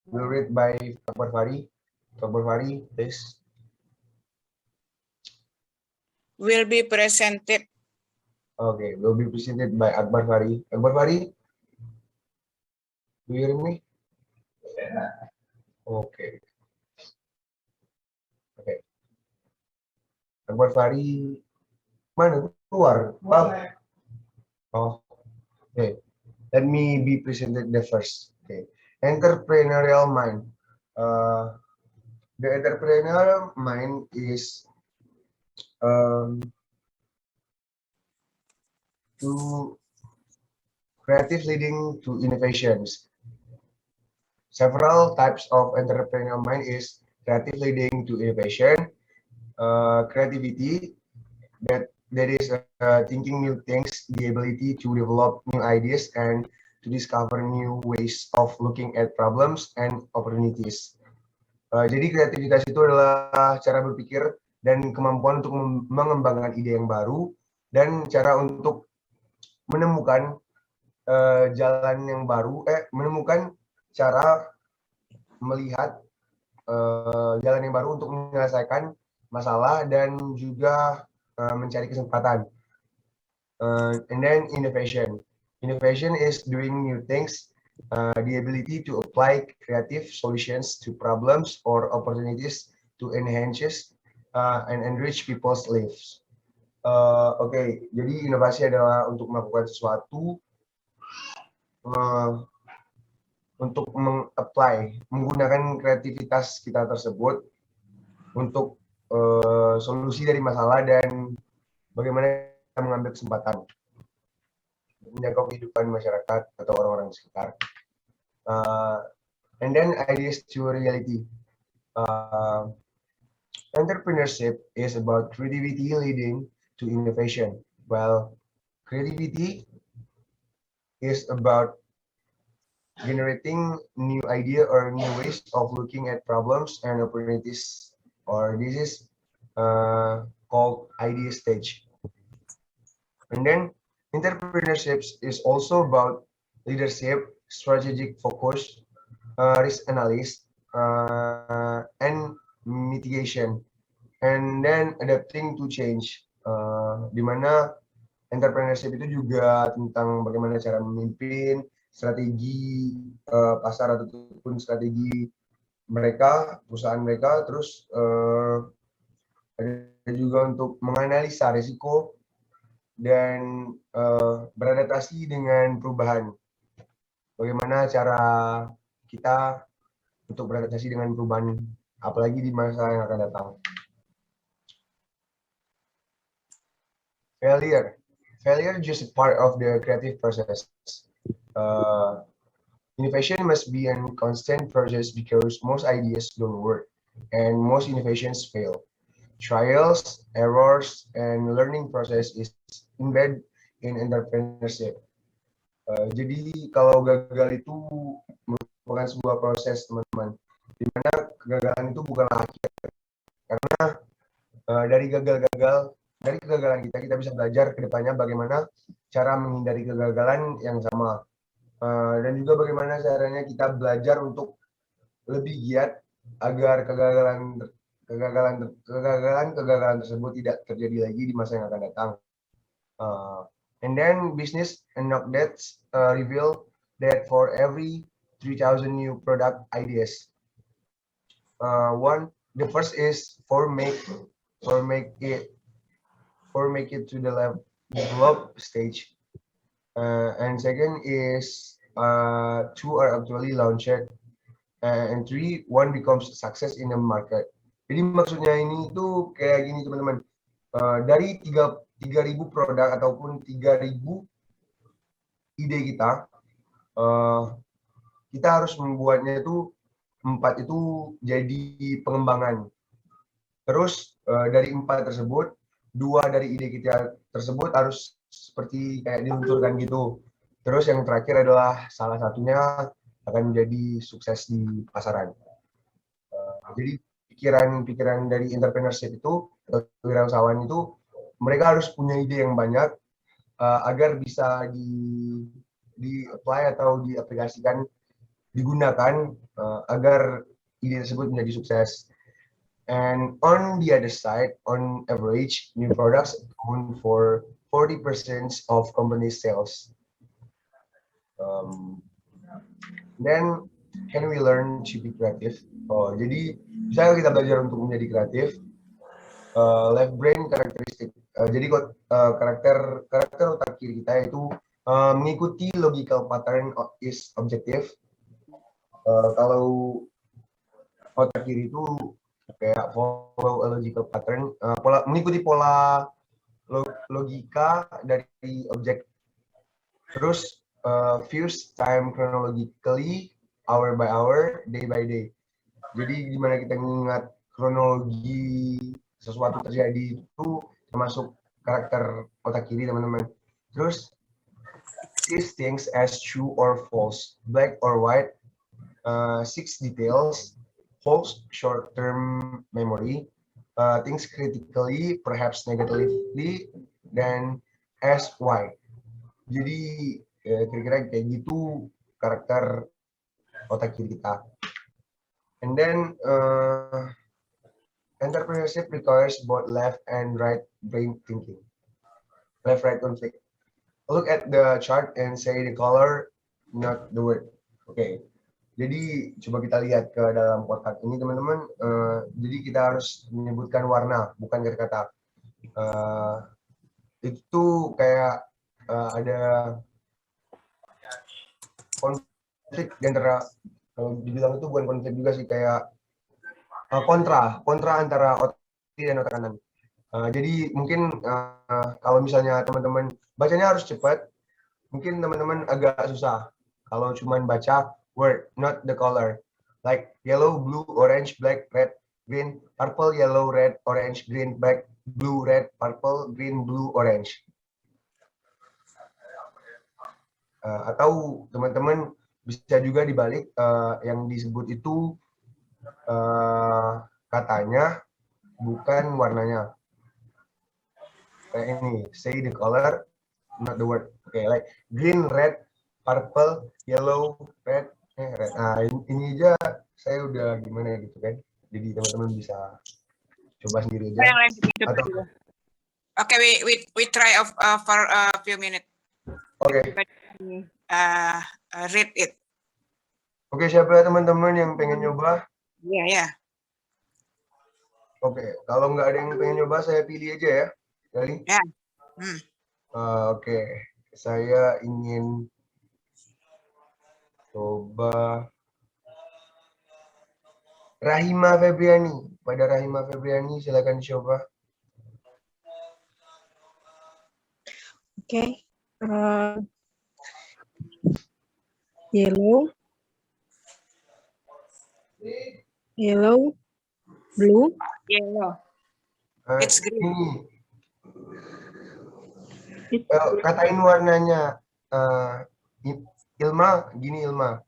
will read by Akbar Fari. Akbar Fari, please. Will be presented. Okay, will be presented by Akbar Fari. Akbar Fari, do you hear me? Okay. Okay. Akbar Fari, mana keluar? Wow. Oh, okay. Let me be presented the first. Okay. Entrepreneurial mind. The entrepreneurial mind is to creative leading to innovations. Several types of entrepreneurial mind is creative leading to innovation, creativity, that is thinking new things, the ability to develop new ideas and to discover new ways of looking at problems and opportunities. Jadi kreativitas itu adalah cara berpikir dan kemampuan untuk mengembangkan ide yang baru dan cara untuk menemukan jalan yang baru, menemukan cara melihat jalan yang baru untuk menyelesaikan masalah dan juga mencari kesempatan. And then innovation. Innovation is doing new things, the ability to apply creative solutions to problems or opportunities to enhance and enrich people's lives. Oke, jadi inovasi adalah untuk melakukan sesuatu, untuk meng-apply, menggunakan kreativitas kita tersebut untuk solusi dari masalah dan bagaimana kita mengambil kesempatan menjangkau kehidupan masyarakat atau orang-orang di sekitar. And then ideas to reality. Entrepreneurship is about creativity leading to innovation, while creativity is about generating new idea or new ways of looking at problems and opportunities, or this is called idea stage. And then entrepreneurship is also about leadership, strategic focus, risk analysis, and mitigation, and then adapting to change. Di mana entrepreneurship itu juga tentang bagaimana cara memimpin, strategi pasar ataupun strategi mereka, perusahaan mereka, terus ada juga untuk menganalisa risiko dan beradaptasi dengan perubahan. Bagaimana cara kita untuk beradaptasi dengan perubahan, apalagi di masa yang akan datang. Failure is just a part of the creative process. Innovation must be a constant process because most ideas don't work and most innovations fail. Trials, errors, and learning process is embedded in entrepreneurship. Jadi kalau gagal itu merupakan sebuah proses, teman-teman, di mana kegagalan itu bukanlah akhir. Karena dari kegagalan kita bisa belajar ke depannya bagaimana cara menghindari kegagalan yang sama. Dan juga bagaimana caranya kita belajar untuk lebih giat agar kegagalan tersebut tidak terjadi lagi di masa yang akan datang. And then business anecdotes reveal that for every 3,000 new product ideas, the first is for make it to the develop stage. And second is two are actually launched, and three, one becomes success in the market. Jadi maksudnya ini tuh kayak gini, teman-teman. Dari 3.000 produk ataupun 3.000 ide kita, kita harus membuatnya itu 4 itu jadi pengembangan. Terus dari 4 tersebut, 2 dari ide kita tersebut harus seperti kayak diluncurkan gitu. Terus yang terakhir adalah salah satunya akan menjadi sukses di pasaran. Jadi pikiran dari entrepreneurship itu, atau kewirausahaan itu, mereka harus punya ide yang banyak agar bisa di apply atau diaplikasikan, digunakan agar ide tersebut menjadi sukses. And on the other side, on average, new products account for 40% of company sales. Then can we learn to be creative? Oh, jadi misalnya kita belajar untuk menjadi kreatif, left brain karakteristik. Jadi karakter otak kiri kita itu mengikuti logical pattern is objective. Kalau otak kiri itu kayak follow a logical pattern, mengikuti pola logika dari objek. Terus views time chronologically, hour by hour, day by day. Jadi gimana kita mengingat kronologi sesuatu terjadi itu termasuk karakter otak kiri, teman-teman. Terus sees things as true or false, black or white, seeks details, holds short-term memory, thinks critically, perhaps negatively, dan asks why. Jadi kira-kira kayak gitu karakter otak kiri kita. And then entrepreneurship requires both left and right brain thinking. Left-right conflict. Look at the chart and say the color, not the word. Oke. Jadi coba kita lihat ke dalam kotak ini, teman-teman. Jadi kita harus menyebutkan warna, bukan kata-kata. Itu kayak ada konflik antara, kalau dibilang itu bukan konflik juga sih, kayak kontra antara otak kiri dan otak kanan. Jadi mungkin kalau misalnya teman-teman bacanya harus cepat, mungkin teman-teman agak susah. Kalau cuman baca word, not the color. Like yellow, blue, orange, black, red, green, purple, yellow, red, orange, green, black, blue, red, purple, green, blue, orange. Atau teman-teman bisa juga dibalik, yang disebut itu katanya bukan warnanya. Kayak ini, say the color, not the word. Oke, like green, red, purple, yellow, red, red. Nah, ini aja saya udah gimana gitu kan. Jadi teman-teman bisa coba sendiri aja. Okay, we try for a few minutes. Oke. Read it. Oke, siapa teman-teman yang pengen nyoba? Yeah. Oke, kalau nggak ada yang pengen nyoba, saya pilih aja ya. Kali. Yeah. Oke, saya ingin coba Rahima Febriani. Pada Rahima Febriani, silakan coba. Okay. Yellow, blue. Yellow. It's green. Katain warnanya. Ilma, gini Ilma.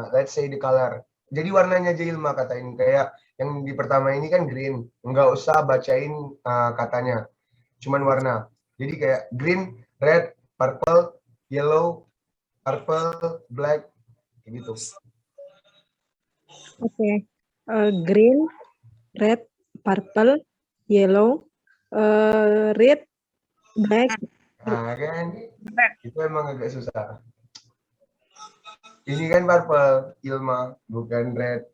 Let's say the color. Jadi warnanya aja Ilma katain. Kayak yang di pertama ini kan green. Nggak usah bacain katanya. Cuman warna. Jadi kayak green, red, purple, yellow, purple, black, kayak gitu. Oke. Green, red, purple, yellow, red, black. Nah kan, itu emang agak susah. Ini kan purple, Ilma, bukan red.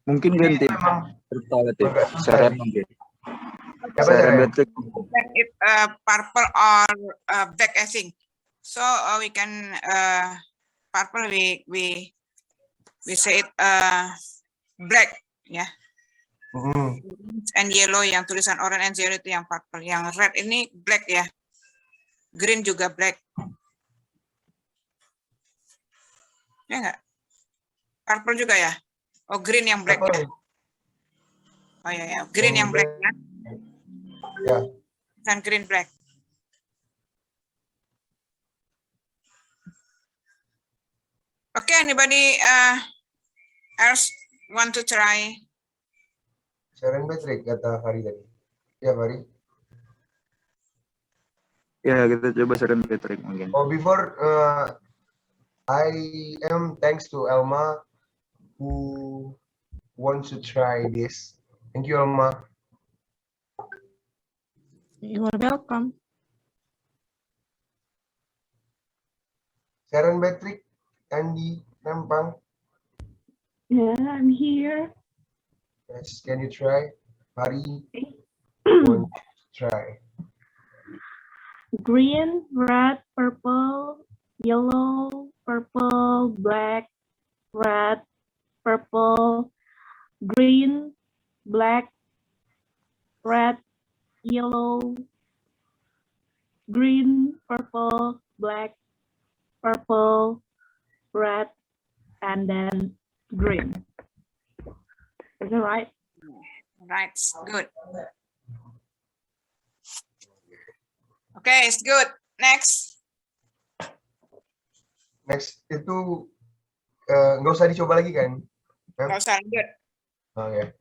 Mungkin ganti Seren mungkin. Seren it purple or black, I think. So we can purple we say it black, ya. And yellow yang tulisan orange and yellow itu yang purple. Yang red ini black ya. Green juga black. Ya enggak? Purple juga ya? Oh, green yang black ya? Oh ya, green yang black ya? Ya. Kan green black. Okay, anybody else want to try? Seren Patrick kata Fari tadi. Ya, Fari. Ya, kita coba Seren Patrick mungkin. Oh, before I am thanks to Elma who wants to try this. Thank you, Elma. You are welcome. Sharon Patrick, Andy, Nampang. Yeah, I'm here. Yes, can you try? Hari, want to try. Green, red, purple, yellow, purple, black, red, purple, green, black, red, yellow, green, purple, black, purple, red, and then green. Is that right? Right, good. Okay, it's good. Next. Next itu nggak usah dicoba lagi kan? Nggak usah, good. Okay.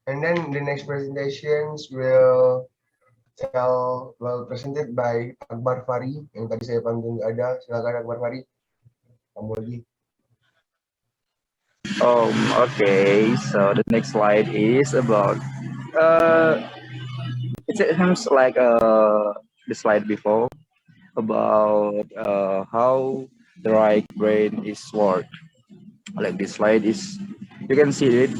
And then the next presentations will presented by Akbar Fari yang tadi saya pantun nggak ada. Silakan Akbar Fari. Kamu lagi. Okay. So the next slide is about it seems like the slide before about how the right brain is work. Like this slide is, you can see it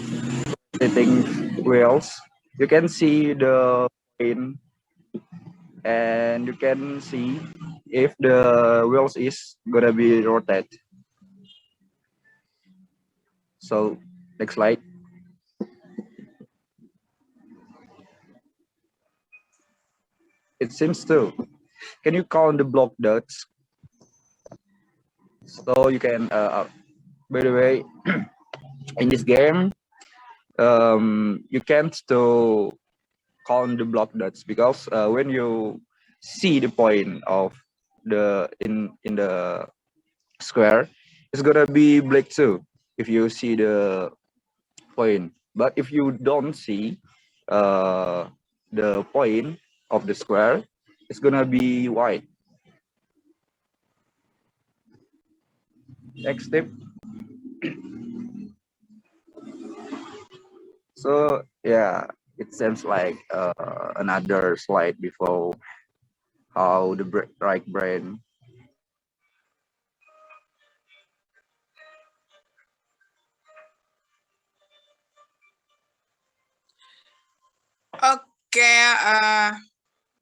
rotating wheels. You can see the brain, and you can see if the wheels is gonna be rotate. So next slide. It seems to. Can you count the block dots? So you can. By the way, in this game, you can't to count the block dots because when you see the point of the in the square, it's gonna be black too if you see the point. But if you don't see the point of the square, it's gonna be white. Next step. So yeah, it seems like another slide before how the right brain. Okay,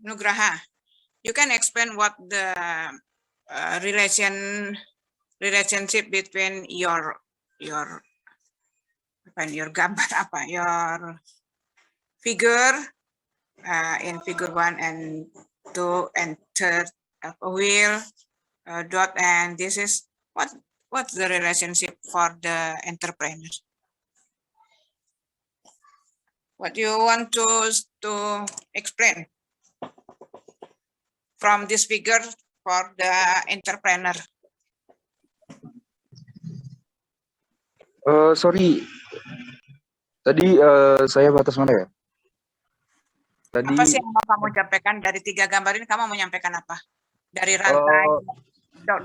Nugraha, you can explain what the relationship between your gambar apa, your figure in figure 1 and 2 and third wheel dot, and this is what's the relationship for the entrepreneur? What you want to explain from this figure for the entrepreneur? Sorry, tadi saya batas mana ya? Tadi apa sih yang mau kamu sampaikan dari 3 gambar ini? Kamu menyampaikan apa? Dari rantai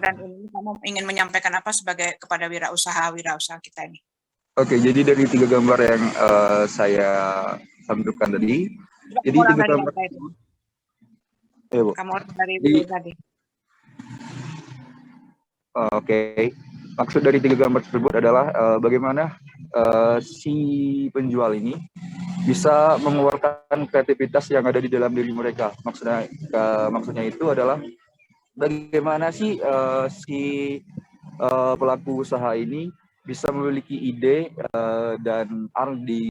dan ini kamu ingin menyampaikan apa sebagai kepada wirausaha kita ini? Oke, jadi dari 3 gambar yang saya tampilkan tadi. Jadi 3 gambar itu. Ya, Bu. Kamu dari video tadi. Oke. Maksud dari 3 gambar tersebut adalah bagaimana si penjual ini bisa mengeluarkan kreativitas yang ada di dalam diri mereka. Maksudnya itu adalah bagaimana sih si pelaku usaha ini bisa memiliki ide dan di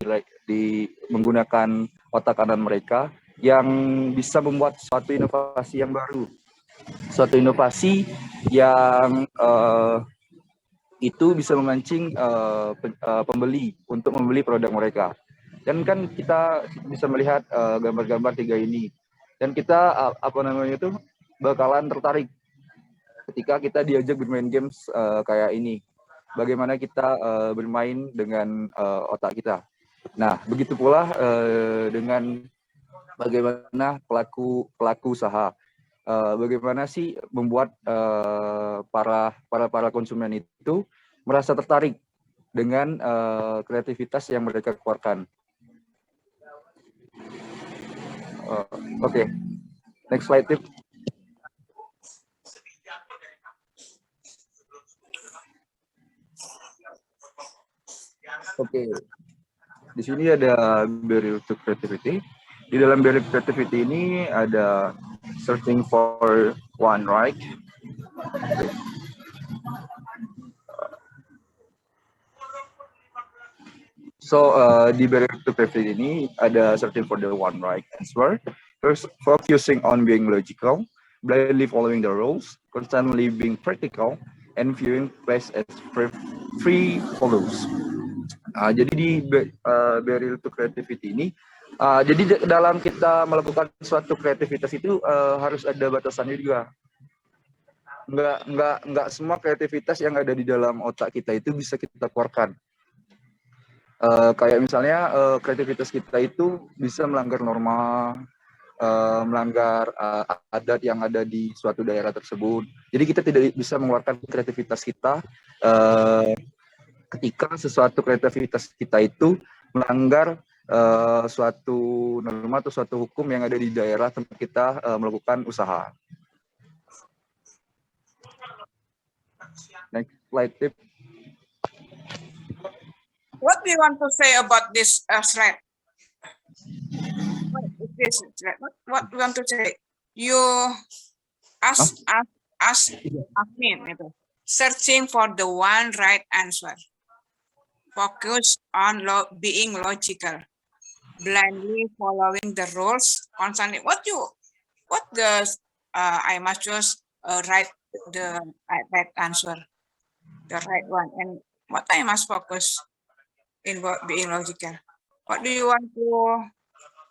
menggunakan otak kanan mereka yang bisa membuat suatu inovasi yang baru, suatu inovasi yang itu bisa memancing pembeli untuk membeli produk mereka. Dan kan kita bisa melihat gambar-gambar 3 ini, dan kita bakalan tertarik ketika kita diajak bermain games kayak ini. Bagaimana kita bermain dengan otak kita. Nah, begitu pula dengan bagaimana pelaku usaha. bagaimana sih membuat para konsumen itu merasa tertarik dengan kreativitas yang mereka keluarkan. Oke. Next slide, tip. Oke. Di sini ada barrier to creativity. Di dalam barrier to creativity ini ada searching for one right. So di barrier to creativity ini ada searching for the one right answer. First, focusing on being logical, blindly following the rules, constantly being practical, and viewing place as free follows. Jadi di barrier to creativity ini, jadi dalam kita melakukan suatu kreativitas itu harus ada batasannya juga. Nggak semua kreativitas yang ada di dalam otak kita itu bisa kita keluarkan. Kayak misalnya kreativitas kita itu bisa melanggar norma, melanggar adat yang ada di suatu daerah tersebut. Jadi kita tidak bisa mengeluarkan kreativitas kita ketika sesuatu kreativitas kita itu melanggar suatu norma atau suatu hukum yang ada di daerah tempat kita melakukan usaha. Next slide, tip. What do you want to say about this thread? What do you want to say? You ask me, searching for the one right answer. Focus on being logical, blindly following the rules, constantly. I must choose right answer, the right one, and what I must focus in being logical. What do you want to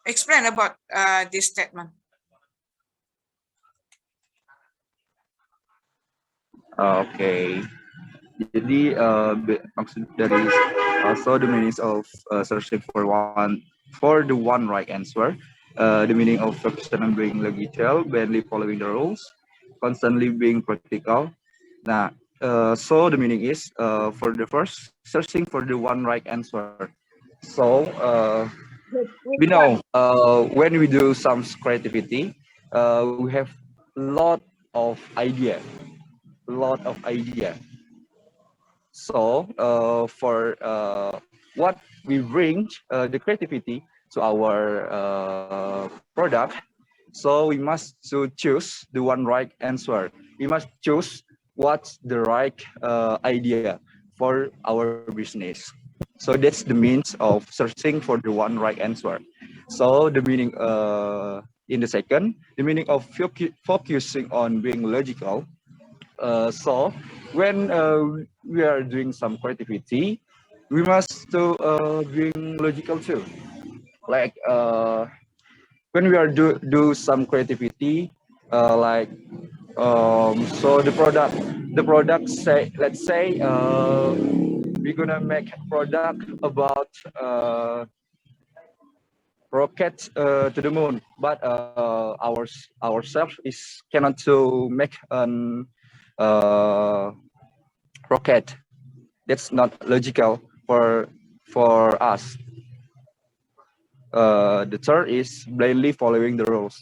explain about this statement? Okay. Jadi maksud dari also the meaning of searching for the one right answer, the meaning of focusing on being logical, blindly following the rules, constantly being practical. Nah, so the meaning is for the first, searching for the one right answer. So we know when we do some creativity, we have a lot of idea. So for what we bring the creativity to our product, so we must choose the one right answer. We must choose what's the right idea for our business. So that's the means of searching for the one right answer. So the meaning in the second, the meaning of focusing on being logical. So when we are doing some creativity, we must being logical too. Like when we are do some creativity, like so the product say, let's say we're gonna make a product about rocket to the moon, but ourselves cannot to make an rocket. That's not logical for us. The third is blindly following the rules.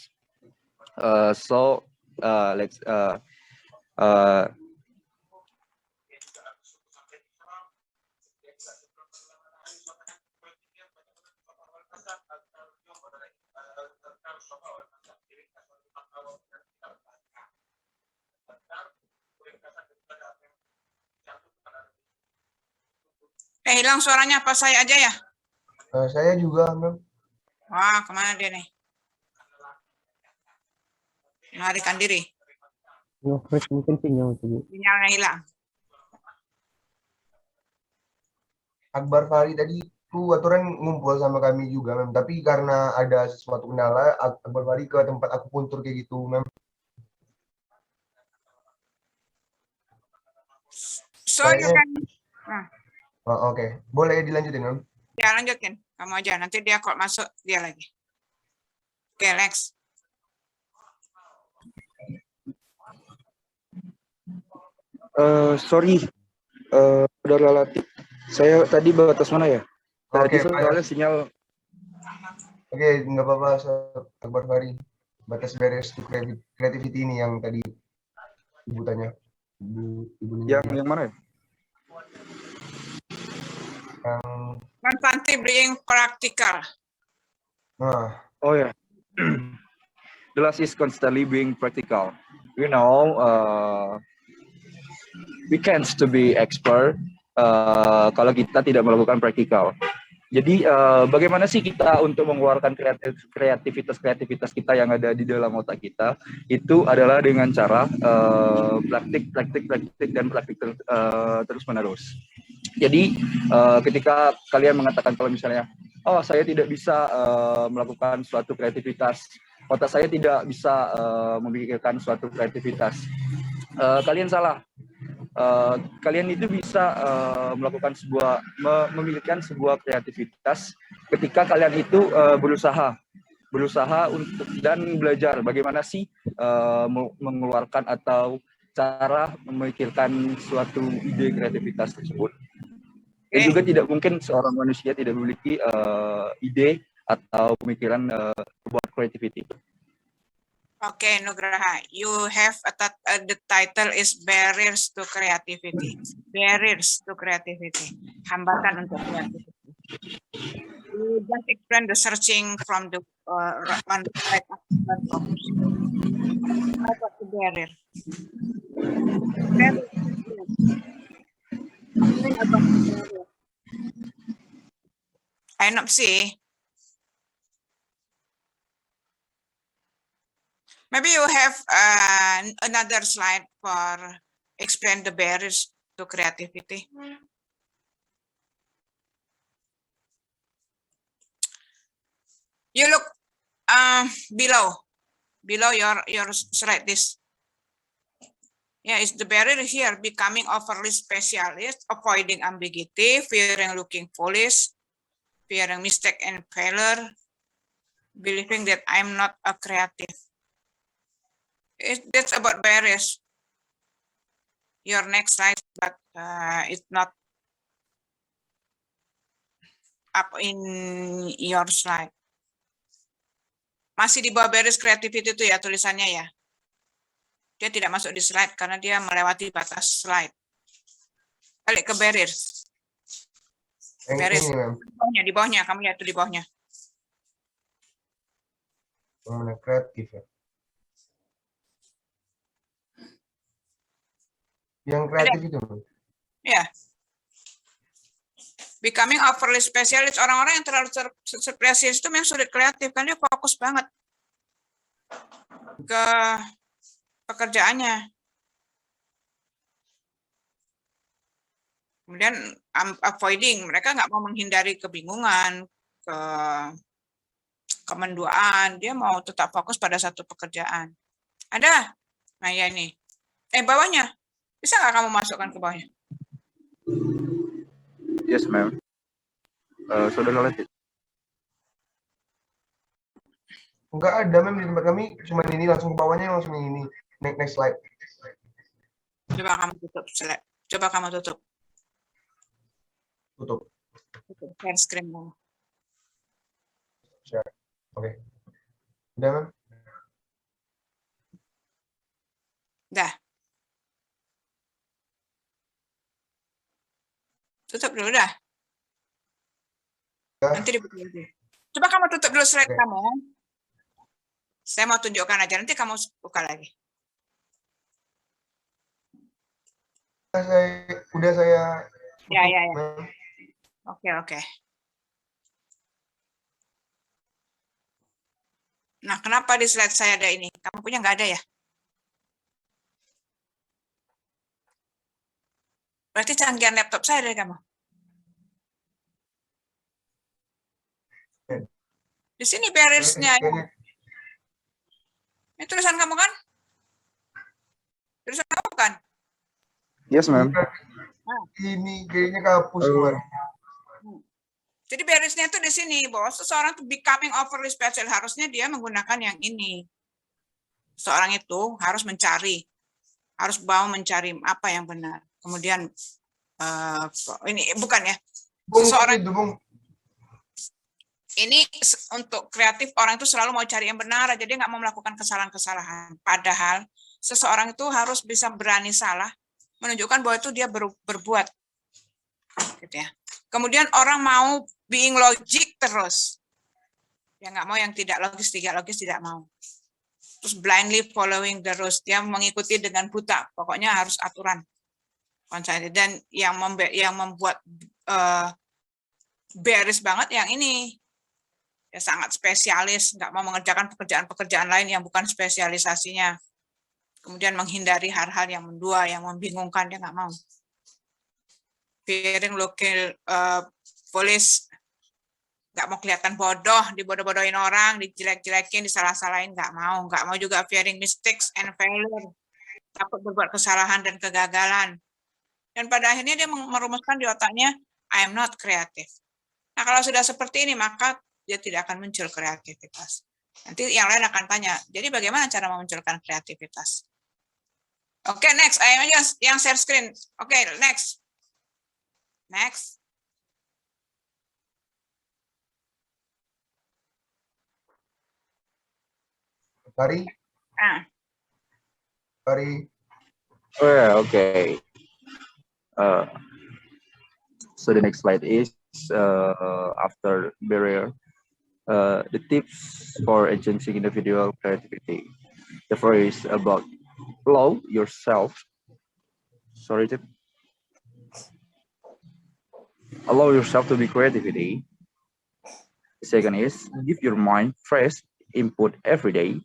So let's hilang suaranya, apa saya aja ya? Saya juga, Ma'am. Wah, kemana dia nih? Melarikan diri. Mungkin Sinyalnya hilang. Akbar Fahri tadi aturan ngumpul sama kami juga, Ma'am. Tapi karena ada sesuatu kendala, Akbar Fahri ke tempat aku puntur kayak gitu, Ma'am. So you can. Oh, Oke. Boleh dilanjutin, Ma'am? Ya, lanjutin. Kamu aja. Nanti dia kalau masuk, dia lagi. Oke, next. Sorry, Saudara Latif. Saya tadi batas mana ya? Tadi Oke, soalnya sinyal. Oke, nggak apa-apa, Akbar Fari. Batas beres to creativity ini yang tadi Ibu tanya. Ibu Yang mana ya? yang Constantly being practical. nah, Oh ya. The last is constantly being practical. You know, we can't to be expert kalau kita tidak melakukan praktikal. Jadi bagaimana sih kita untuk mengeluarkan kreativitas kita yang ada di dalam otak kita itu adalah dengan cara praktik dan praktik terus menerus. Jadi ketika kalian mengatakan kalau misalnya, oh saya tidak bisa melakukan suatu kreativitas, otak saya tidak bisa memikirkan suatu kreativitas, kalian salah. Kalian itu bisa memiliki sebuah kreativitas ketika kalian itu berusaha untuk dan belajar bagaimana sih mengeluarkan atau cara memikirkan suatu ide kreativitas tersebut. Dan juga tidak mungkin seorang manusia tidak memiliki ide atau pemikiran buat creativity. Okay, Nugraha, you have the title is Barriers to Creativity. Barriers to Creativity. Hambatan untuk creativity. You just explain the searching from the on right apa the barrier? I not see. Maybe you have another slide for explain the barriers to creativity. You look below your slide this. Yeah, it's the barrier here, becoming overly specialist, avoiding ambiguity, fearing looking foolish, fearing mistake and failure, believing that I'm not a creative. That's about barriers. Your next slide, but it's not up in your slide. Masih di bawah barriers creativity itu ya tulisannya ya. Dia tidak masuk di slide karena dia melewati batas slide. Balik ke barriers. Barriers. Di bawahnya, kamu lihat tuh di bawahnya. Mana kreatif ya? Yang kreatif itu. Ya. Becoming overly specialist, orang-orang yang terlalu spesialis itu memang sulit kreatif, kan dia fokus banget ke pekerjaannya. Kemudian avoiding, mereka nggak mau menghindari kebingungan, kemenduaan, dia mau tetap fokus pada satu pekerjaan. Ada? Nah ya ini. Bawahnya. Bisa nggak kamu masukkan ke bawahnya? Yes, ma'am. Saudara Latif. Enggak ada, mem, di tempat kami cuma ini, langsung ke bawahnya langsung ini. Next slide. Coba kamu tutup slide. Coba kamu tutup. Tutup. Share screen dulu. Share. Oke. Udah, mem? Udah. Tutup dulu dah. Nanti dibuka lagi. Coba kamu tutup dulu slide kamu. Saya mau tunjukkan aja, nanti kamu buka lagi. Udah saya. Ya. Oke. Nah, kenapa di slide saya ada ini? Kamu punya nggak ada ya? Berarti canggihan laptop saya dari kamu. Di sini barriers-nya. Ini tulisan kamu kan? Tulisan kamu kan? Yes, ma'am. Ini kayaknya kapus kemarin. Jadi barriers-nya itu di sini, bahwa seseorang itu becoming overly special, harusnya dia menggunakan yang ini. Seorang itu harus mencari harus mau mencari apa yang benar. Kemudian ini bukan ya, seseorang ini untuk kreatif, orang itu selalu mau cari yang benar, jadi nggak mau melakukan kesalahan-kesalahan. Padahal seseorang itu harus bisa berani salah, menunjukkan bahwa itu dia berbuat, gitu ya. Kemudian orang mau being logic terus, ya nggak mau yang tidak logis tidak mau. Terus blindly following the rules, dia mengikuti dengan buta, pokoknya harus aturan. Dan yang membuat beres banget yang ini, ya sangat spesialis, nggak mau mengerjakan pekerjaan-pekerjaan lain yang bukan spesialisasinya. Kemudian menghindari hal-hal yang mendua, yang membingungkan, dia nggak mau. Fearing local police, nggak mau kelihatan bodoh, dibodoh-bodohin orang, dijelek-jelekin, disalah-salahin, nggak mau juga fearing mistakes and failure, takut berbuat kesalahan dan kegagalan. Dan pada akhirnya dia merumuskan di otaknya, I am not creative. Nah, kalau sudah seperti ini, maka dia tidak akan muncul kreativitas. Nanti yang lain akan tanya, jadi bagaimana cara memunculkan kreativitas? Oke, next. Yang share screen. Oke, next. Next. Fari. Fari. Oh, yeah, okay. So the next slide is after barrier, the tips for enhancing individual creativity. The first is about allow yourself. Sorry, Tip. Allow yourself to be creativity. The second is give your mind fresh input every day.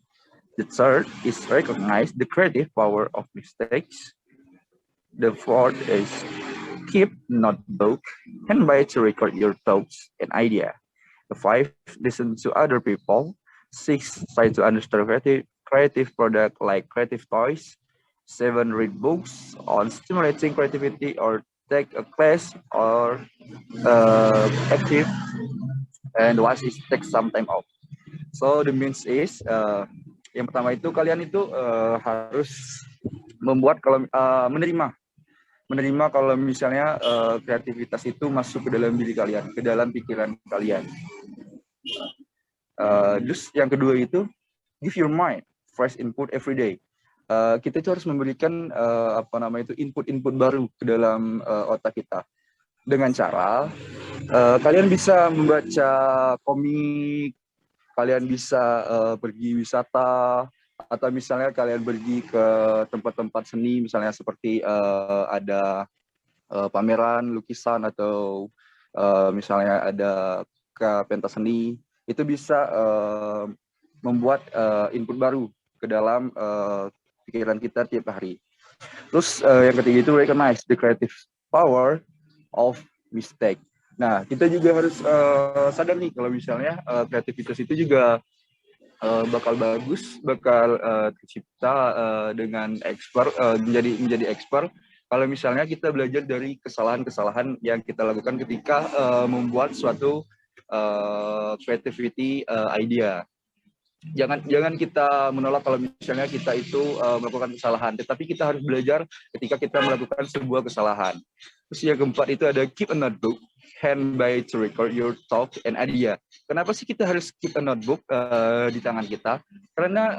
The third is recognize the creative power of mistakes. The fourth is keep notebook and by to record your thoughts and idea. The fifth, listen to other people. Six, try to understand creative product like creative toys. 7, read books on stimulating creativity or take a class or active. And the last is take some time off. So the means is yang pertama itu kalian itu harus membuat kalau menerima kalau misalnya kreativitas itu masuk ke dalam diri kalian, ke dalam pikiran kalian. Terus yang kedua itu give your mind fresh input every day. Kita itu harus memberikan input baru ke dalam otak kita dengan cara kalian bisa membaca komik, kalian bisa pergi wisata, atau misalnya kalian pergi ke tempat-tempat seni, misalnya seperti ada pameran lukisan atau misalnya ada ke pentas seni, itu bisa membuat input baru ke dalam pikiran kita tiap hari. Terus yang ketiga itu recognize the creative power of mistake. Nah, kita juga harus sadar nih kalau misalnya kreativitas itu juga bakal bagus, bakal tercipta dengan expert, menjadi expert kalau misalnya kita belajar dari kesalahan-kesalahan yang kita lakukan ketika membuat suatu creativity idea. Jangan kita menolak kalau misalnya kita itu melakukan kesalahan, tetapi kita harus belajar ketika kita melakukan sebuah kesalahan. Terus yang keempat itu ada keep a notebook hand by to record your thought and idea. Kenapa sih kita harus keep a notebook di tangan kita? Karena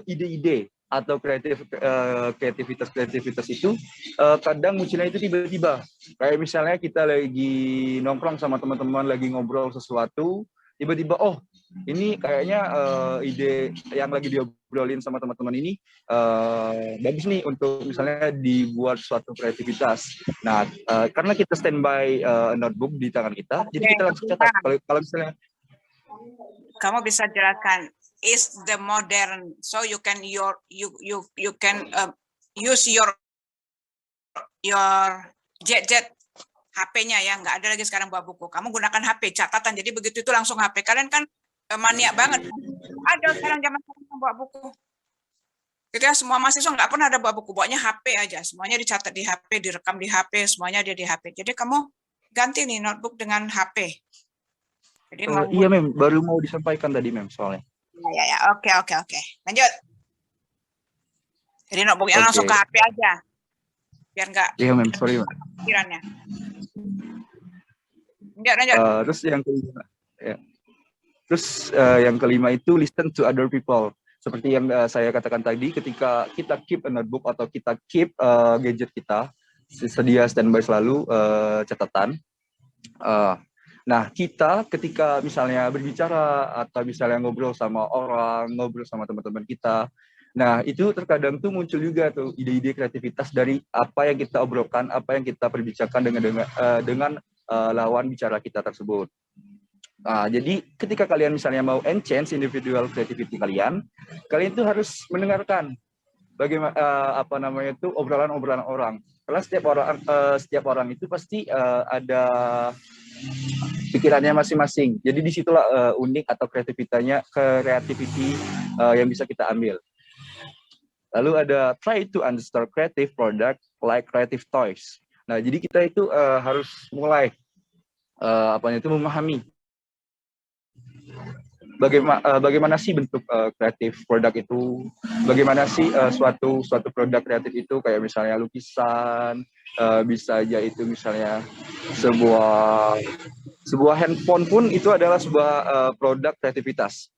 ide-ide atau kreativitas itu kadang munculnya itu tiba-tiba. Kayak misalnya kita lagi nongkrong sama teman-teman, lagi ngobrol sesuatu, tiba-tiba ini kayaknya ide yang lagi diobrolin sama teman-teman ini bagus nih untuk misalnya dibuat suatu kreativitas. Nah, karena kita standby notebook di tangan kita, jadi kita langsung catat. Kalau misalnya kamu bisa jelaskan is the modern, so you can you can use your gadget. HP-nya ya, nggak ada lagi sekarang bawa buku. Kamu gunakan HP, catatan. Jadi begitu itu langsung HP. Kalian kan maniak banget. Ada sekarang zaman sekarang bawa buku. Gitu ya, semua mahasiswa nggak pernah ada bawa buku. Bawanya HP aja. Semuanya dicatat di HP, direkam di HP, semuanya ada di HP. Jadi kamu ganti nih notebook dengan HP. Jadi iya, Mem. Baru mau disampaikan tadi, Mem, soalnya. Ya. Oke. Lanjut. Jadi notebooknya langsung ke HP aja, biar nggak Iya, ma'am. Sorry, ma'am. pikirannya. Lanjut. Terus yang kelima, ya. Yang kelima itu listen to other people. Seperti yang saya katakan tadi, ketika kita keep a notebook atau kita keep gadget kita sedia standby selalu catatan. Nah, kita ketika misalnya berbicara atau misalnya ngobrol sama orang, ngobrol sama teman-teman kita, nah itu terkadang tuh muncul juga tuh ide-ide kreativitas dari apa yang kita obrolkan, apa yang kita perbicarakan dengan lawan bicara kita tersebut. Nah, jadi ketika kalian misalnya mau enhance individual creativity kalian tuh harus mendengarkan bagaimana obrolan-obrolan orang. Karena setiap orang itu pasti ada pikirannya masing-masing. Jadi disitulah unik atau kreativity yang bisa kita ambil. Lalu ada try to understand creative product like creative toys. Nah, jadi kita itu harus mulai memahami bagaimana sih bentuk kreatif produk itu, bagaimana sih suatu produk kreatif itu, kayak misalnya lukisan, bisa aja itu misalnya sebuah handphone pun itu adalah sebuah produk kreativitas.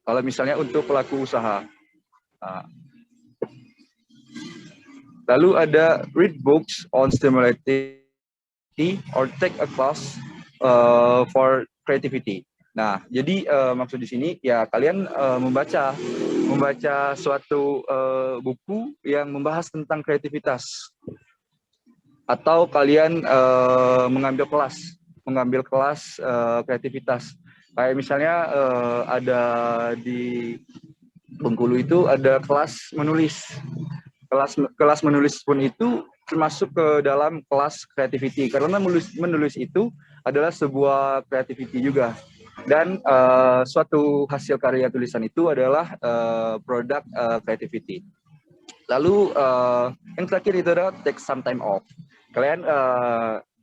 Kalau misalnya untuk pelaku usaha. Lalu ada read books on stimulating or take a class for creativity. Nah, jadi maksud di sini ya kalian membaca suatu buku yang membahas tentang kreativitas, atau kalian mengambil kelas kreativitas. Kayak misalnya ada di Bengkulu itu ada kelas menulis. Kelas menulis pun itu termasuk ke dalam kelas creativity, karena menulis itu adalah sebuah creativity juga. Dan suatu hasil karya tulisan itu adalah produk creativity. Lalu yang terakhir itu adalah take some time off. Kalian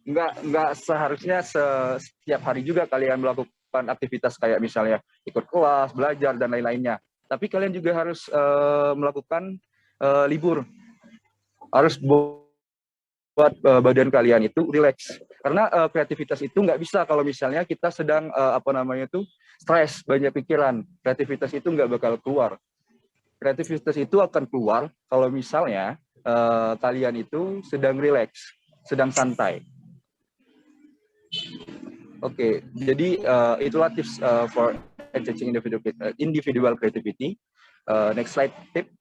nggak seharusnya setiap hari juga kalian melakukan aktivitas kayak misalnya ikut kelas, belajar, dan lain-lainnya. Tapi kalian juga harus melakukan libur. Harus buat badan kalian itu relax, karena kreativitas itu nggak bisa kalau misalnya kita sedang stres, banyak pikiran. Kreativitas itu nggak bakal keluar. Kreativitas itu akan keluar kalau misalnya kalian itu sedang relax, sedang santai. Oke, jadi itulah tips for enhancing individual creativity. Next slide, tip.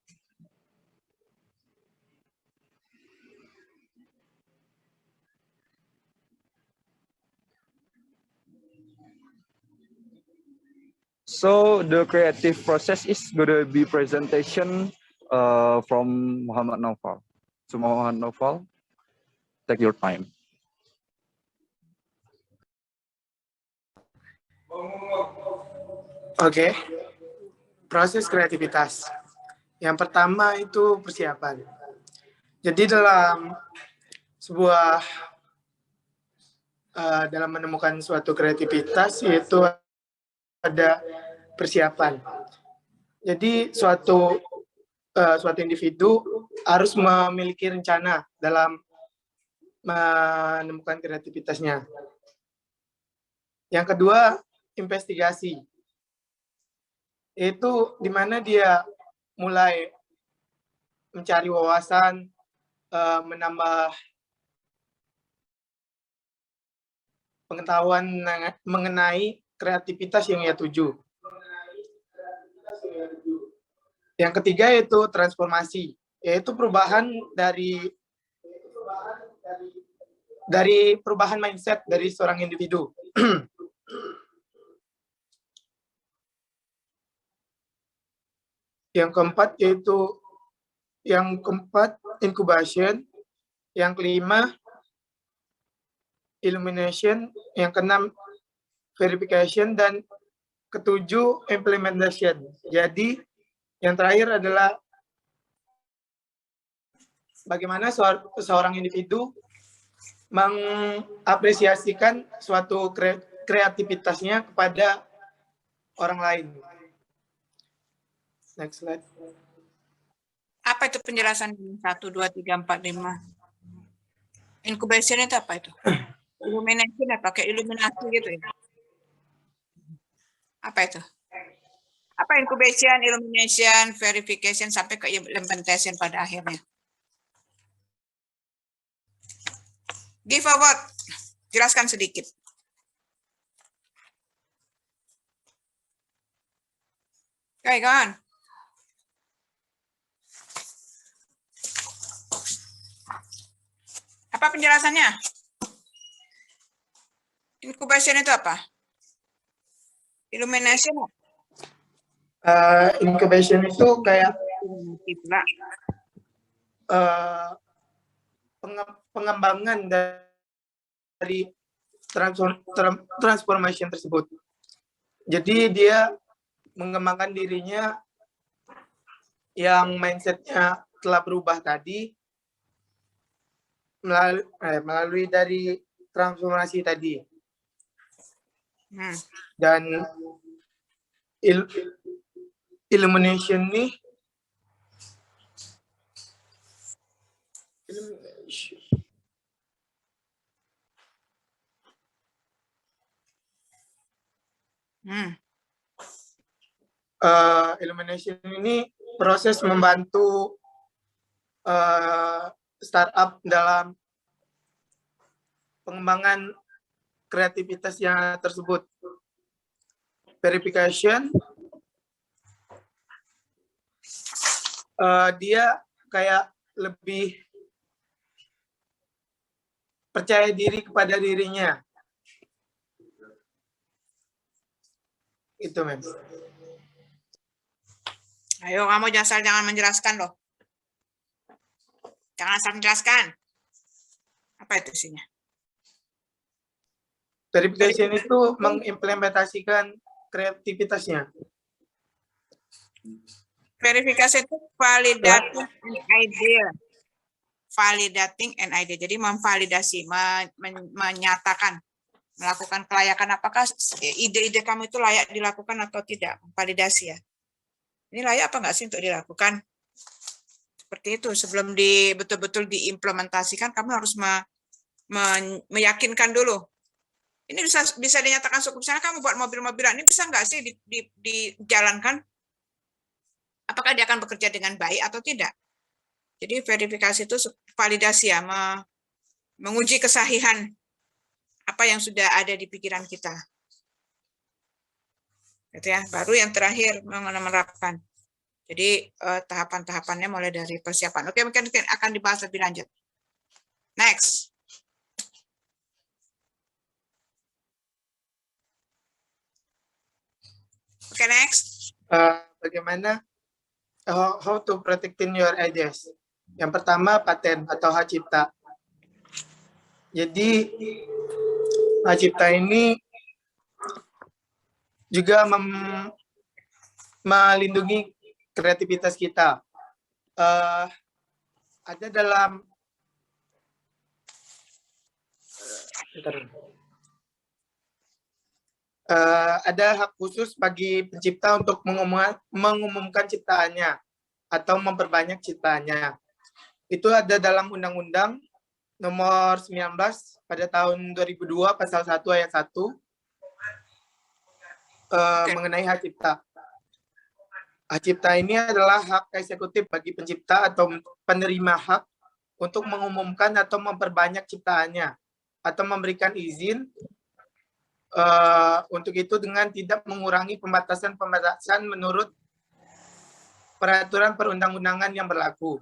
So the creative process is gonna be presentation from Muhammad Naufal. So Muhammad Naufal, take your time. Oke, proses kreativitas. Yang pertama itu persiapan. Jadi dalam dalam menemukan suatu kreativitas yaitu ada persiapan. Jadi suatu individu harus memiliki rencana dalam menemukan kreativitasnya. Yang kedua, investigasi. Itu di mana dia mulai mencari wawasan, menambah pengetahuan mengenai kreativitas yang ia tuju. Yang ketiga yaitu transformasi, yaitu perubahan dari perubahan mindset dari seorang individu. Yang keempat yaitu incubation, yang kelima illumination, yang keenam verification, dan ketujuh implementation. Jadi yang terakhir adalah bagaimana seorang individu mengapresiasikan suatu kreativitasnya kepada orang lain. Next slide. Apa Apa itu penjelasan 1, 2, 3, 4, 5? Incubation itu apa itu? Illumination atau kayak iluminasi gitu ya? Apa itu? Apa incubation, illumination, verification, sampai ke implementation pada akhirnya? Give a word. Jelaskan sedikit. Oke, kawan. Apa penjelasannya? Incubation itu apa? Illumination. Incubation itu kayak pengembangan dari transformation tersebut. Jadi dia mengembangkan dirinya yang mindsetnya telah berubah tadi melalui dari transformasi tadi. Dan illumination nih illumination ini proses membantu startup dalam pengembangan kreativitasnya tersebut. Verification, dia kayak lebih percaya diri kepada dirinya. Itu, Mem. Ayo, kamu jangan menjelaskan loh. Jangan asal menjelaskan. Apa itu isinya? Verification itu mengimplementasikan kreativitasnya. Verifikasi itu validating an idea. Validating an idea. Jadi memvalidasi, menyatakan, melakukan kelayakan apakah ide-ide kamu itu layak dilakukan atau tidak. Validasi ya. Ini layak apa enggak sih untuk dilakukan? Seperti itu. Sebelum betul-betul diimplementasikan, kamu harus meyakinkan dulu. Ini bisa dinyatakan cukup. Misalnya kamu buat mobil-mobilan, ini bisa nggak sih dijalankan? Apakah dia akan bekerja dengan baik atau tidak? Jadi verifikasi itu validasi ya, menguji kesahihan apa yang sudah ada di pikiran kita. Gitu ya. Baru yang terakhir menerapkan. Jadi tahapan-tahapannya mulai dari persiapan. Oke, mungkin akan dibahas lebih lanjut. Next. Oke, next. Bagaimana how to protecting your ideas. Yang pertama, paten atau hak cipta. Jadi hak cipta ini juga melindungi kreativitas kita. Ada dalam ada hak khusus bagi pencipta untuk mengumumkan ciptaannya atau memperbanyak ciptaannya. Itu ada dalam Undang-Undang Nomor 19 pada tahun 2002 Pasal 1 Ayat 1 mengenai hak cipta. Hak cipta ini adalah hak eksekutif bagi pencipta atau penerima hak untuk mengumumkan atau memperbanyak ciptaannya atau memberikan izin untuk itu dengan tidak mengurangi pembatasan-pembatasan menurut peraturan perundang-undangan yang berlaku.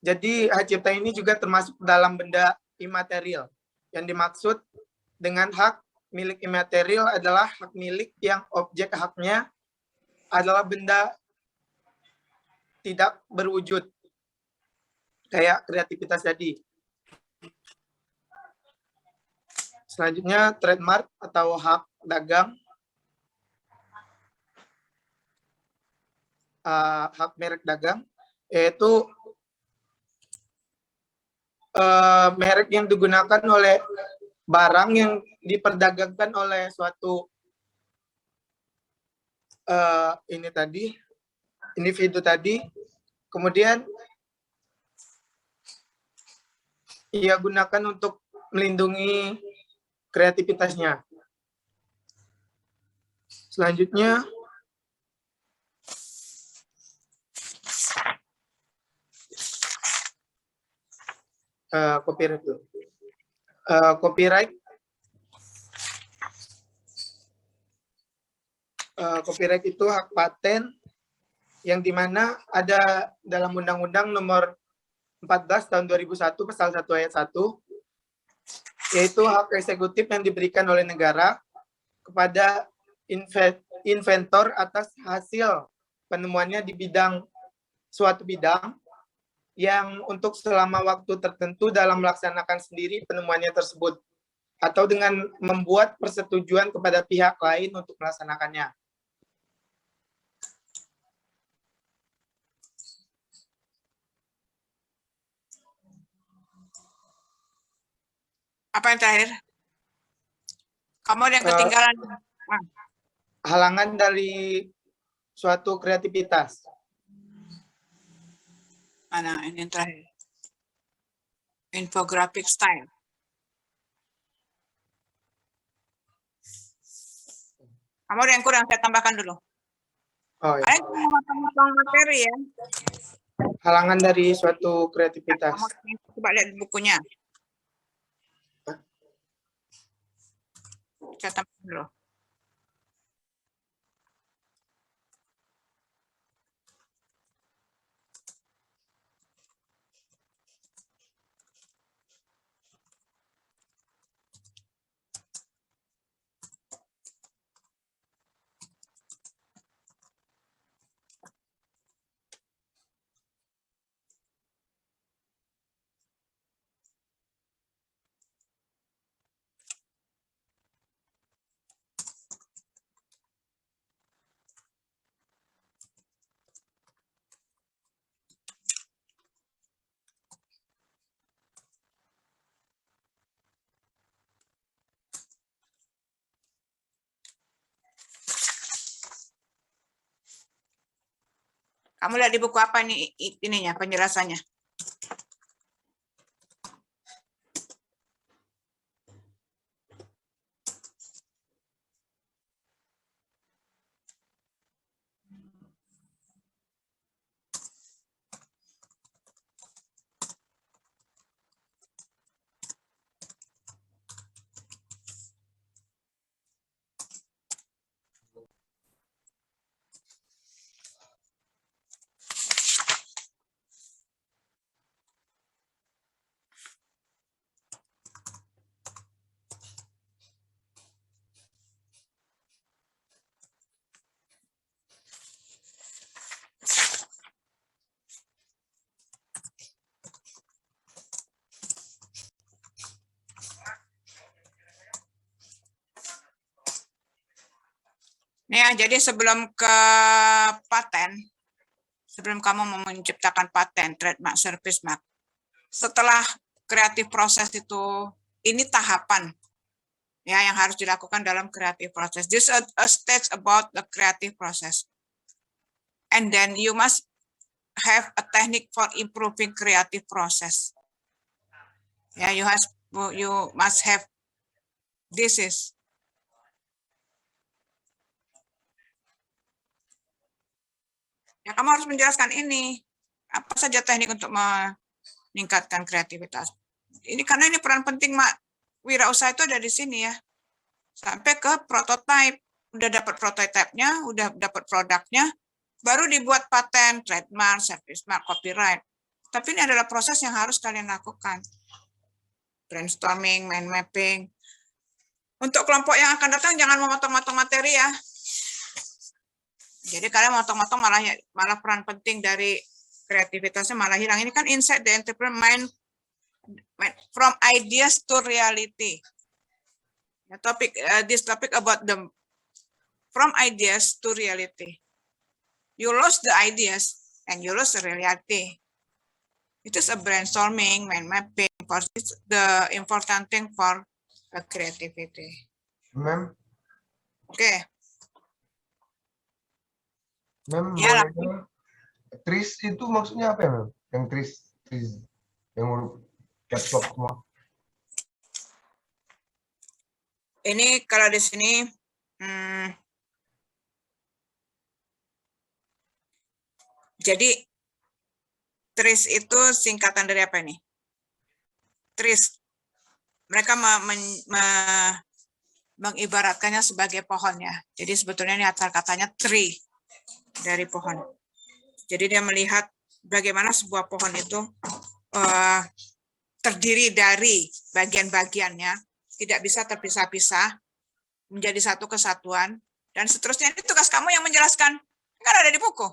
Jadi hak cipta ini juga termasuk dalam benda imaterial. Yang dimaksud dengan hak milik imaterial adalah hak milik yang objek haknya adalah benda tidak berwujud, kayak kreativitas tadi. Selanjutnya, trademark atau hak dagang, hak merek dagang, yaitu merek yang digunakan oleh barang yang diperdagangkan oleh suatu ini tadi individu tadi, kemudian ia gunakan untuk melindungi kreativitasnya. Selanjutnya, copyright dulu. Copyright itu hak paten yang dimana ada dalam Undang-Undang Nomor 14 tahun 2001 pasal 1 ayat 1, yaitu hak eksekutif yang diberikan oleh negara kepada inventor atas hasil penemuannya di suatu bidang yang untuk selama waktu tertentu dalam melaksanakan sendiri penemuannya tersebut, atau dengan membuat persetujuan kepada pihak lain untuk melaksanakannya. Apa yang terakhir? Kamu ada yang ketinggalan. Halangan dari suatu kreativitas. Mana ini yang terakhir? Infographic style. Kamu ada yang kurang, saya tambahkan dulu. Oh, ya. Ada yang memotong materi ya. Halangan dari suatu kreativitas. Kamu coba lihat bukunya. Saya tambahkan dulu. Kamu lihat di buku apa nih ininya penjelasannya? Ya, jadi sebelum ke paten, sebelum kamu mau menciptakan paten, trademark, service mark, setelah kreatif proses itu, ini tahapan ya yang harus dilakukan dalam kreatif proses. This is a stage about the creative process. And then you must have a technique for improving creative process. Yeah, you must have this is. Ya, kamu harus menjelaskan ini. Apa saja teknik untuk meningkatkan kreativitas. Ini karena ini peran penting, Mak. Wirausaha itu ada di sini ya. Sampai ke prototype. Udah dapat prototipenya, udah dapat produknya, baru dibuat paten, trademark, service mark, copyright. Tapi ini adalah proses yang harus kalian lakukan. Brainstorming, mind mapping. Untuk kelompok yang akan datang, jangan memotong-motong materi ya. Jadi kalian motong-motong malah peran penting dari kreativitasnya malah hilang. Ini kan insight the entrepreneur mind from ideas to reality. This topic about the from ideas to reality. You lose the ideas and you lose the reality. It is a brainstorming, mind mapping. It's the important thing for creativity. Ma'am. Oke. Ma'am, Ya, boleh Tris itu maksudnya apa ya, Mem? Yang tris yang huruf caps lock semua. Ini kalau di sini jadi TRIS itu singkatan dari apa ini? TRIS. Mereka mengibaratkannya sebagai pohon ya. Jadi sebetulnya ini akar katanya tree dari pohon. Jadi dia melihat bagaimana sebuah pohon itu terdiri dari bagian-bagiannya, tidak bisa terpisah-pisah, menjadi satu kesatuan, dan seterusnya. Ini tugas kamu yang menjelaskan. Kan ada di buku.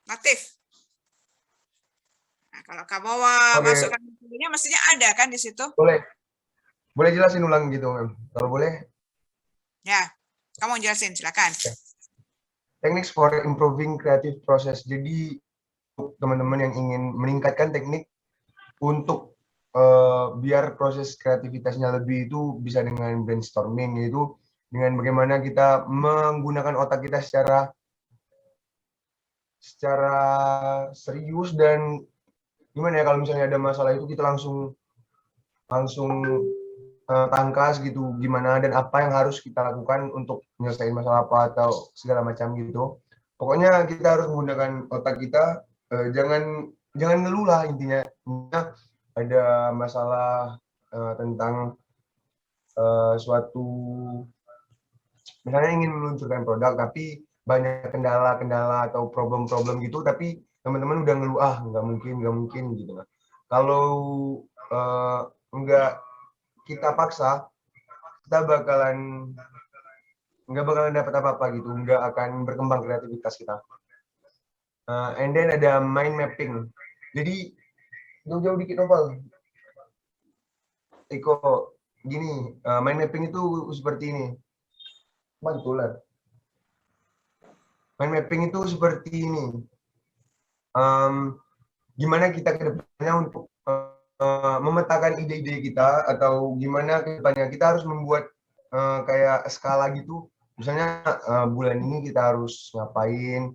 Natif. Nah, kalau kamu masukkan bukunya, mestinya ada kan di situ? Boleh jelasin ulang gitu, Mem? Kalau boleh. Ya, kamu jelasin, silakan. Techniques for improving creative process. Jadi teman-teman yang ingin meningkatkan teknik untuk biar proses kreativitasnya lebih itu bisa dengan brainstorming, yaitu dengan bagaimana kita menggunakan otak kita secara serius, dan gimana ya kalau misalnya ada masalah itu kita langsung tangkas gitu gimana dan apa yang harus kita lakukan untuk menyelesaikan masalah apa atau segala macam gitu. Pokoknya kita harus menggunakan otak kita, jangan ngeluh lah intinya. Ada masalah tentang suatu, misalnya ingin meluncurkan produk tapi banyak kendala-kendala atau problem-problem gitu, tapi teman-teman udah ngeluh, nggak mungkin gitu. Kalau nggak kita paksa, kita nggak bakalan dapat apa-apa gitu, nggak akan berkembang kreativitas kita. And then ada mind mapping. Jadi jauh-jauh dikit novel. Iko, gini, mind mapping itu seperti ini. Mantulan. Mind mapping itu seperti ini. Gimana kita ke depannya untuk memetakan ide-ide kita, atau gimana ke depannya kita harus membuat kayak skala gitu. Misalnya bulan ini kita harus ngapain,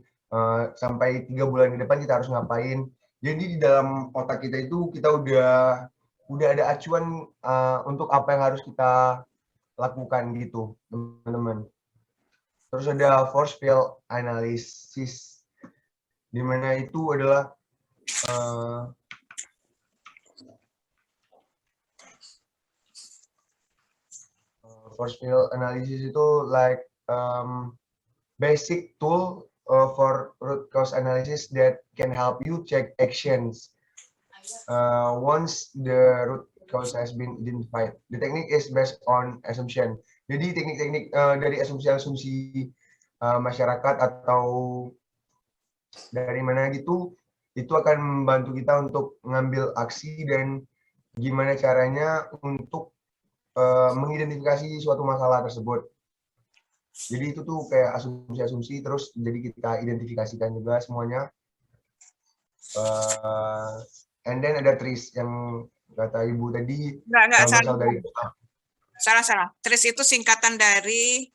sampai 3 bulan ke depan kita harus ngapain. Jadi di dalam otak kita itu kita udah ada acuan untuk apa yang harus kita lakukan gitu, teman-teman. Terus ada force field analysis, di mana itu adalah force field analysis itu like basic tool for root cause analysis that can help you check actions once the root cause has been identified. The technique is based on assumption. Jadi teknik-teknik dari asumsi-asumsi masyarakat atau dari mana gitu, itu akan membantu kita untuk mengambil aksi dan gimana caranya untuk mengidentifikasi suatu masalah tersebut. Jadi itu tuh kayak asumsi-asumsi, terus jadi kita identifikasikan juga semuanya. And then ada TRIS yang kata Ibu tadi. Salah. TRIS itu singkatan dari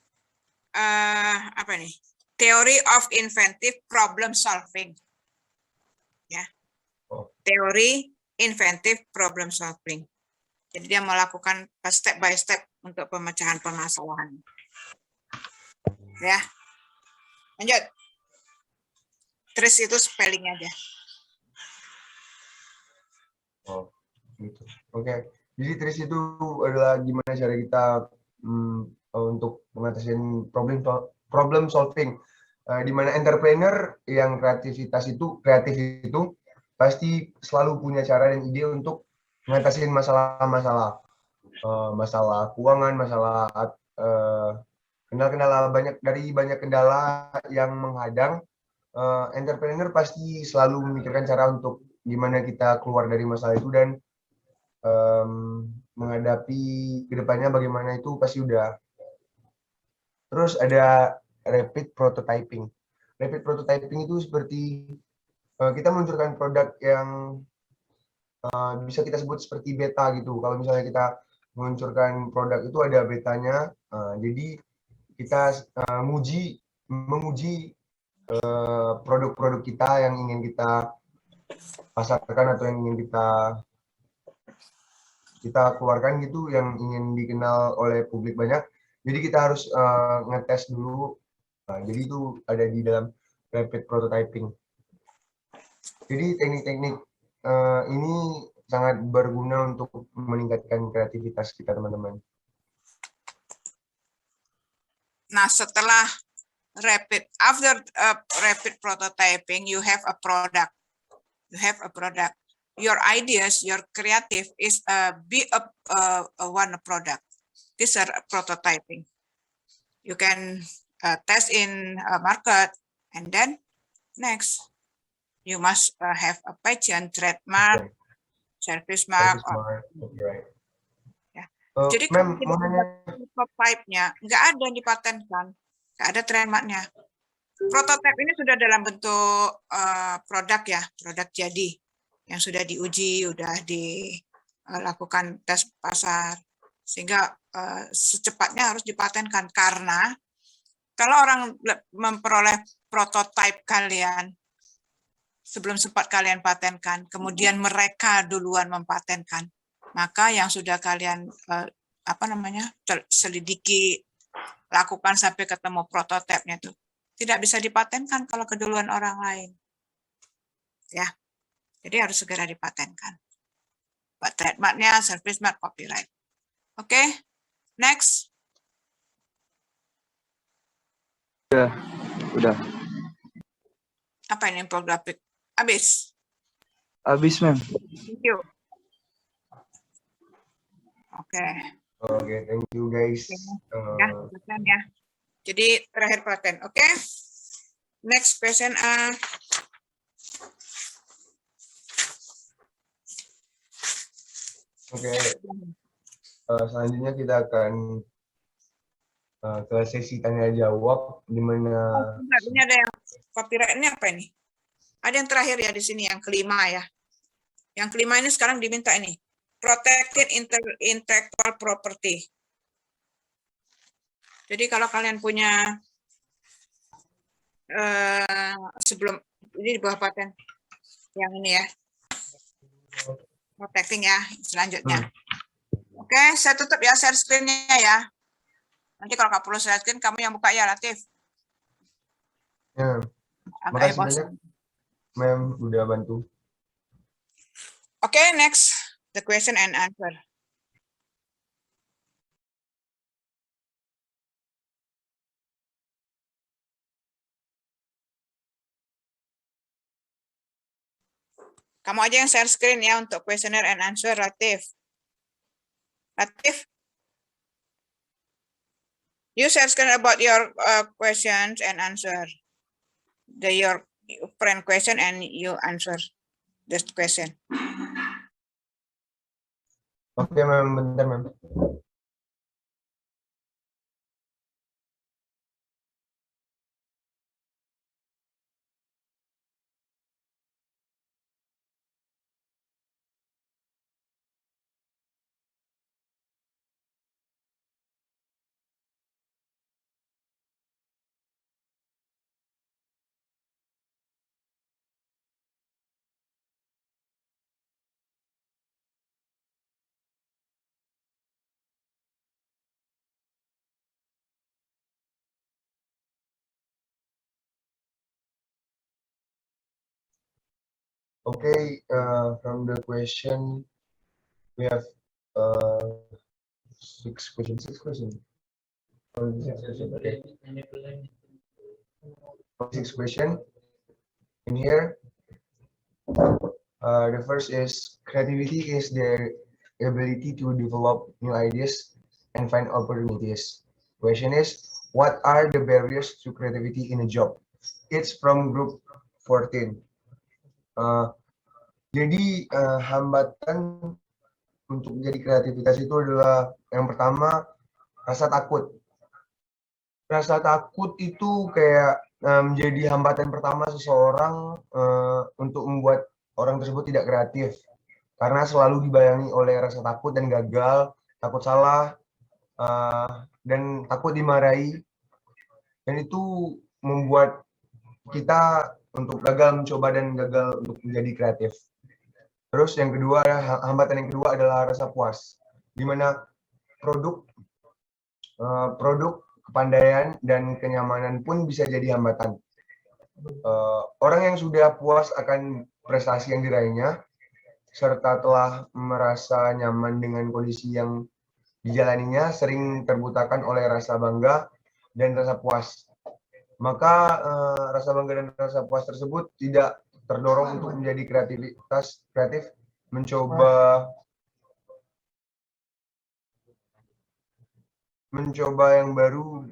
apa nih? Theory of Inventive Problem Solving. Ya. Teori Inventive Problem Solving. Jadi dia melakukan step by step untuk pemecahan permasalahan. Ya. Lanjut. TRIS itu spelling aja. Gitu. Oke. Jadi TRIS itu adalah gimana cara kita untuk mengatasi problem solving. Di mana entrepreneur yang kreatif itu pasti selalu punya cara dan ide untuk mengatasi masalah-masalah, masalah keuangan, masalah kendala banyak kendala yang menghadang. Entrepreneur pasti selalu memikirkan cara untuk gimana kita keluar dari masalah itu dan menghadapi kedepannya bagaimana, itu pasti udah. Terus ada rapid prototyping. Rapid prototyping itu seperti kita meluncurkan produk yang bisa kita sebut seperti beta gitu. Kalau misalnya kita meluncurkan produk itu ada betanya, jadi kita menguji produk-produk kita yang ingin kita pasarkan atau yang ingin kita keluarkan gitu, yang ingin dikenal oleh publik banyak. Jadi kita harus ngetes dulu. Nah, jadi itu ada di dalam rapid prototyping. Jadi teknik-teknik ini sangat berguna untuk meningkatkan kreativitas kita, teman-teman. Nah, setelah after rapid prototyping, you have a product. You have a product. Your ideas, your creative is one product. These are prototyping. You can test in a market, and then next you must have a patent, trademark, service mark. Copyright. Ya. Jadi Jadi kalau kita prototype-nya nggak ada yang dipatenkan, nggak ada trademarknya. Prototipe ini sudah dalam bentuk produk ya, produk jadi yang sudah diuji, sudah dilakukan tes pasar, sehingga secepatnya harus dipatenkan. Karena kalau orang memperoleh prototipe kalian sebelum sempat kalian patenkan, kemudian mereka duluan mempatenkan, maka yang sudah kalian selidiki, lakukan sampai ketemu prototipenya itu tidak bisa dipatenkan kalau keduluan orang lain. Ya. Jadi harus segera dipatenkan. Trademarknya, service mark, copyright. Oke, next. Udah. Apa ini infografik? Habis? Habis, Ma'am. Thank you. Oke. Oke, thank you guys. Ya, paten ya. Jadi terakhir paten. Oke. Next question. Oke. Selanjutnya kita akan ke sesi tanya jawab di mana Ini ada yang copyright ini apa ini? Ada yang terakhir ya di sini, yang kelima ya. Yang kelima ini sekarang diminta ini. Protected intellectual property. Jadi kalau kalian punya sebelum ini di bawah paten yang ini ya. Protecting ya, selanjutnya. Oke, saya tutup ya share screen-nya ya. Nanti kalau nggak perlu share screen, kamu yang buka ya, Latif. ya, makasih banyak, Ma'am, udah bantu. Oke, next, the question and answer. Kamu aja yang share screen ya untuk questionnaire and answer, Latif. Latif? You share screen about your questions and answer. Your friend question and you answer this question. Oke, Ma'am, bentar, Ma'am. Okay, from the question, we have 6 questions. Okay. 6 questions in here. The first is, creativity is the ability to develop new ideas and find opportunities. Question is, what are the barriers to creativity in a job? It's from group 14. Jadi hambatan untuk menjadi kreativitas itu adalah yang pertama, rasa takut. Rasa takut itu kayak menjadi hambatan pertama seseorang untuk membuat orang tersebut tidak kreatif. Karena selalu dibayangi oleh rasa takut dan gagal, takut salah, dan takut dimarahi. Dan itu membuat kita untuk gagal mencoba dan gagal untuk menjadi kreatif. Terus yang kedua, hambatan yang kedua adalah rasa puas, di mana produk kepandaian dan kenyamanan pun bisa jadi hambatan. Orang yang sudah puas akan prestasi yang diraihnya serta telah merasa nyaman dengan kondisi yang dijalaninya sering terbutakan oleh rasa bangga dan rasa puas. Maka rasa bangga dan rasa puas tersebut tidak terdorong untuk menjadi kreatif, mencoba yang baru,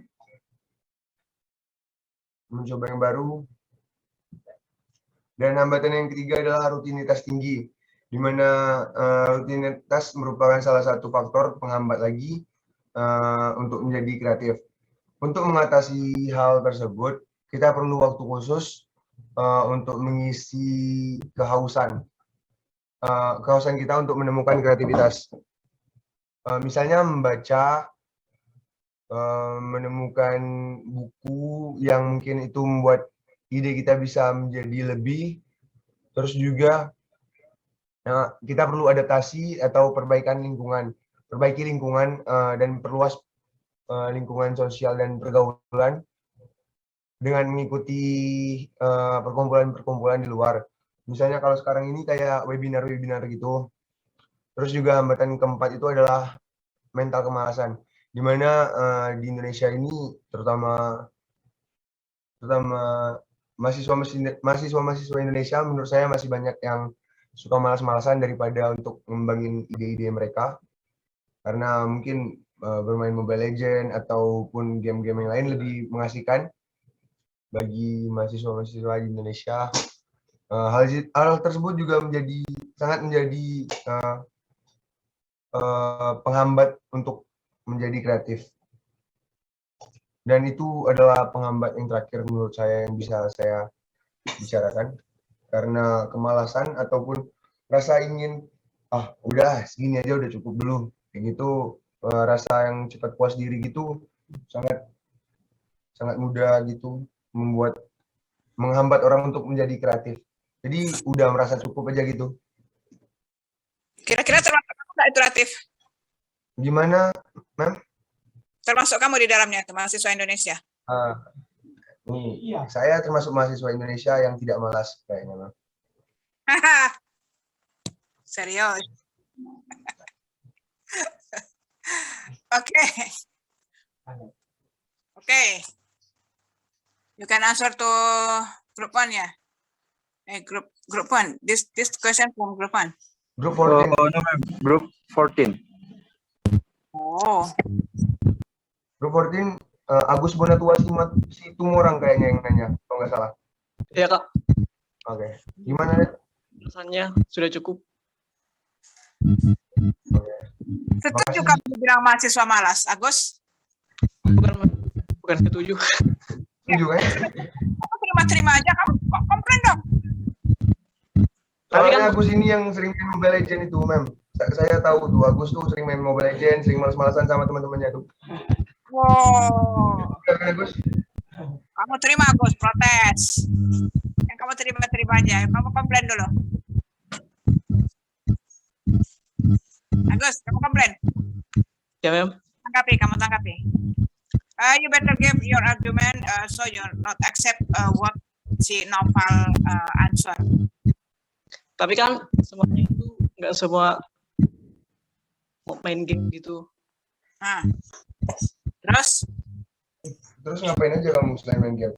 dan hambatan yang ketiga adalah rutinitas tinggi, di mana rutinitas merupakan salah satu faktor penghambat lagi untuk menjadi kreatif. Untuk mengatasi hal tersebut, kita perlu waktu khusus untuk mengisi kehausan kita untuk menemukan kreativitas. Misalnya membaca, menemukan buku yang mungkin itu membuat ide kita bisa menjadi lebih. Terus juga kita perlu adaptasi atau perbaiki lingkungan dan perluas lingkungan sosial dan pergaulan dengan mengikuti perkumpulan-perkumpulan di luar. Misalnya kalau sekarang ini kayak webinar gitu. Terus juga hambatan keempat itu adalah mental kemalasan, di mana di Indonesia ini terutama mahasiswa Indonesia menurut saya masih banyak yang suka malas-malasan daripada untuk ngembangin ide-ide mereka, karena mungkin bermain Mobile Legends ataupun game-game yang lain lebih mengasihkan bagi mahasiswa-mahasiswa di Indonesia. Hal tersebut juga sangat menjadi penghambat untuk menjadi kreatif. Dan itu adalah penghambat yang terakhir menurut saya yang bisa saya bicarakan. Karena kemalasan ataupun rasa ingin, udah segini aja udah cukup dulu. Kayak gitu, rasa yang cepat puas diri gitu sangat mudah gitu menghambat orang untuk menjadi kreatif. Jadi udah merasa cukup aja gitu. Kira-kira termasuk kamu nggak itu, Latif? Gimana, Ma'am? Termasuk kamu di dalamnya, itu mahasiswa Indonesia? Saya termasuk mahasiswa Indonesia yang tidak malas kayaknya, Ma'am. Serius. Okay. You can answer to group 1 ya. Group 1. This question from group 1. Group 14. No, ma'am. Group 14. Oh. Group 14, Agus Bonatua si Tumorang kayaknya yang nanya, kalau nggak salah. Iya, Kak. Oke. Gimana, Red? Rasanya sudah cukup. Setuju kamu bilang mahasiswa malas, Agus? Bukan setuju. Setuju kan? Kamu terima aja, kamu komplain dong. Tapi Soalnya kan- Agus ini yang sering main Mobile Legends itu, Mem. Saya tahu tuh, Agus tuh sering main Mobile Legends, sering malas-malasan sama teman-temannya tuh. Wow. Agus. Kamu terima, Agus, protes. Yang kamu terima aja. Kamu komplain dulu. Agus, kamu komplain. Ya, Mem. Kamu tanggapi. You better give your argument so you not accept what si Noval answer. Tapi kan semuanya itu nggak semua mau main game gitu. Nah. Terus Ngapain aja kamu selain main game?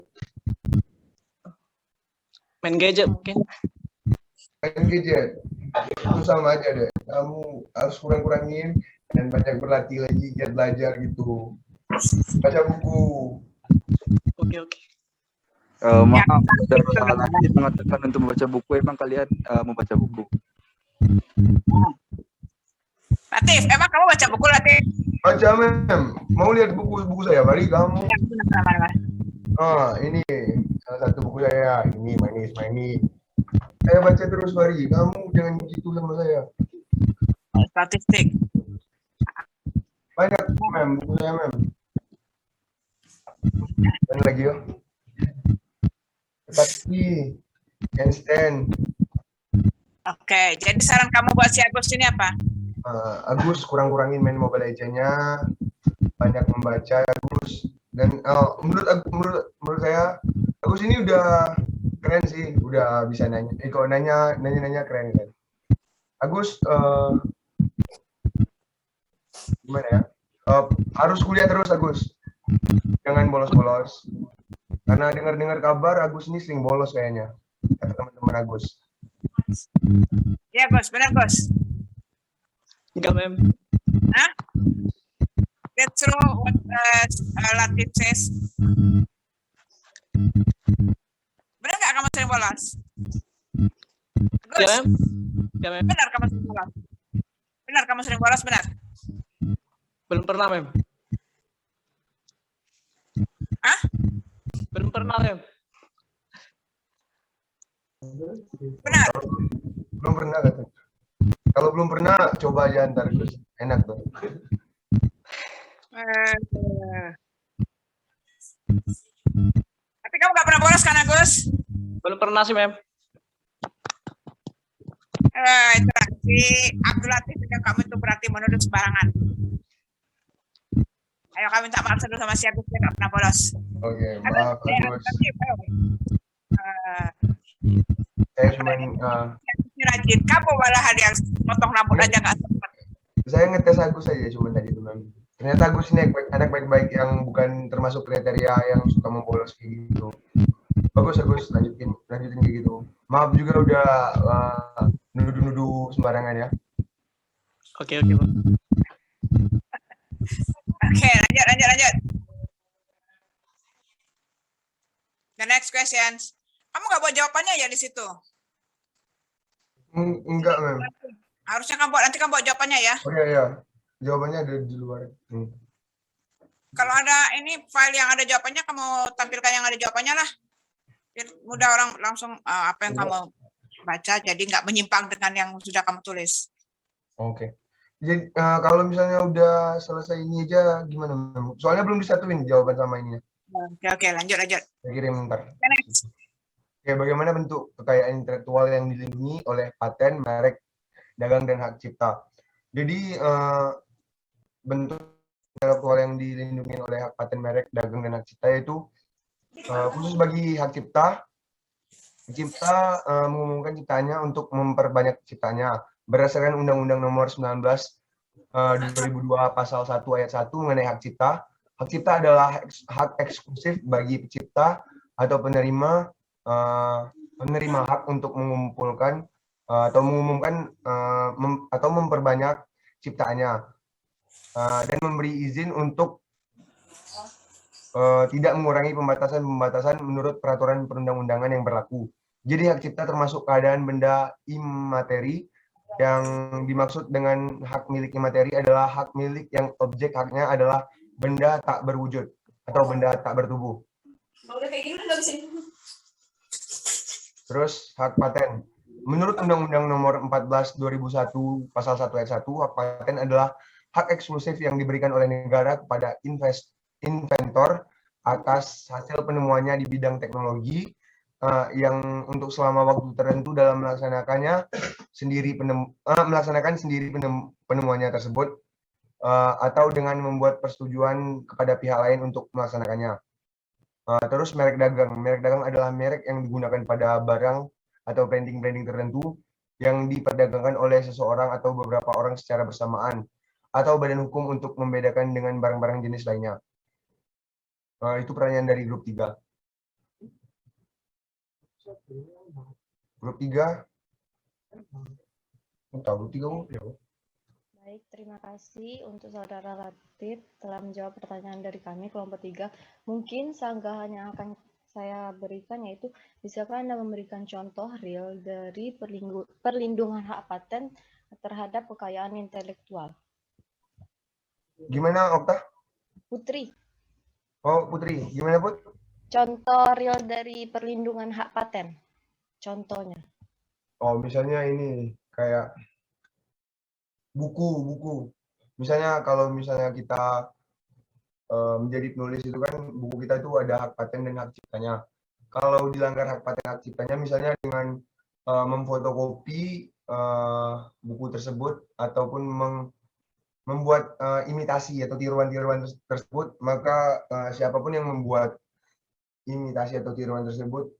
Main gadget mungkin. Main gadget. Itu sama aja deh. Kamu harus kurang-kurangin dan banyak berlatih lagi, giat belajar gitu. Baca buku. Oke. Maaf, dari Latif mengatakan untuk membaca buku. Emang kalian membaca buku? Latif, emang kamu baca buku, Latif? Baca, Mem. Mau lihat buku saya, mari kamu. Ini salah satu buku saya. Ini manis. Saya baca terus, Mari. Kamu jangan gitu sama saya. Statistik. Banyak, Mem. Buku saya, Mem. Dan lagi, yo. taksi, handstand. Oke, jadi saran kamu buat si Agus ini apa? Agus kurang-kurangin main Mobile Legends-nya, banyak membaca Agus. Dan menurut saya Agus ini udah keren sih, udah bisa nanya. Kalau nanya keren kan. Agus gimana ya? Harus kuliah terus Agus. Jangan bolos-bolos. Karena dengar-dengar kabar Agus ini sering bolos kayaknya. Kata teman-teman Agus. Ya Gus, benar Gus. Enggak, Mem. Hah? That's true what Latif says. Benar nggak kamu sering bolos? Ya, Gus, Mem. Ya, Mem. benar kamu sering bolos? Benar kamu sering bolos, benar? Belum pernah, Mem. Hah? Belum pernah, Mem. Benar. Belum pernah kata. Kalau belum pernah coba aja ntar Gus. Enak tuh. Tapi kamu nggak pernah bolos kan Agus? Belum pernah sih, Mem. Itu lah. Si Abdul Latif bilang kamu itu berarti menuduh sembarangan. Ayo kami minta maaf dulu sama si Agus, dia nggak pernah bolos. Oke, Agus, maaf Agus. Saya cuma rajin, kamu malah yang potong rambut aja nggak sempat. saya ngetes Agus aja cuma tadi teman. Ternyata Agus ini anak baik-baik yang bukan termasuk kriteria yang suka membolos kayak gitu. Bagus Agus, lanjutin kayak gitu. Maaf juga udah nuduh-nuduh sembarangan ya. Oke, Pak. Oke, lanjut. The next questions. Kamu nggak bawa jawabannya ya di situ? Enggak, Mem. Harusnya nanti kamu bawa jawabannya ya. Oh iya. Jawabannya ada di luar. Kalau ada ini file yang ada jawabannya, kamu tampilkan yang ada jawabannya lah. Biar mudah orang langsung apa yang kamu baca, jadi nggak menyimpang dengan yang sudah kamu tulis. Oke. Jadi kalau misalnya udah selesai ini aja gimana, Mem? Soalnya belum disatuin jawaban sama ini. Oke, lanjut. Saya kirim ntar. Next. Oke, bagaimana bentuk kekayaan intelektual yang dilindungi oleh paten, merek, dagang, dan hak cipta? Jadi bentuk intelektual yang dilindungi oleh hak paten, merek, dagang, dan hak cipta itu khusus bagi hak cipta. Cipta mengumumkan ciptanya untuk memperbanyak ciptanya berdasarkan Undang-Undang Nomor 19 2002 Pasal 1 Ayat 1 mengenai hak cipta. Hak cipta adalah hak eksklusif bagi pencipta atau penerima hak untuk mengumpulkan atau mengumumkan atau memperbanyak ciptaannya dan memberi izin untuk tidak mengurangi pembatasan menurut peraturan perundang-undangan yang berlaku. Jadi hak cipta termasuk keadaan benda imateri. Yang dimaksud dengan hak milik imateri adalah hak milik yang objek haknya adalah benda tak berwujud atau benda tak bertubuh. Terus hak paten. Menurut Undang-Undang Nomor 14 2001 Pasal 1 Ayat 1, hak paten adalah hak eksklusif yang diberikan oleh negara kepada inventor atas hasil penemuannya di bidang teknologi yang untuk selama waktu tertentu dalam melaksanakan sendiri penemuannya tersebut atau dengan membuat persetujuan kepada pihak lain untuk melaksanakannya. Terus merek dagang. Merek dagang adalah merek yang digunakan pada barang atau branding tertentu yang diperdagangkan oleh seseorang atau beberapa orang secara bersamaan atau badan hukum untuk membedakan dengan barang-barang jenis lainnya. Itu pertanyaan dari grup 3. Grup 3. Grup 3. Baik, terima kasih untuk Saudara Latif telah menjawab pertanyaan dari kami kelompok 3. Mungkin sanggahan yang akan saya berikan yaitu, bisakah Anda memberikan contoh real dari perlindungan hak paten terhadap kekayaan intelektual? Gimana, Okta? Putri. Oh, Putri. Gimana, Put? Contoh real dari perlindungan hak paten. Contohnya. Oh, misalnya ini kayak buku. Misalnya kalau misalnya kita menjadi penulis itu kan buku kita itu ada hak paten dan hak ciptanya. kalau dilanggar hak paten hak ciptanya misalnya dengan memfotokopi buku tersebut ataupun membuat imitasi atau tiruan-tiruan tersebut, maka siapapun yang membuat imitasi atau tiruan tersebut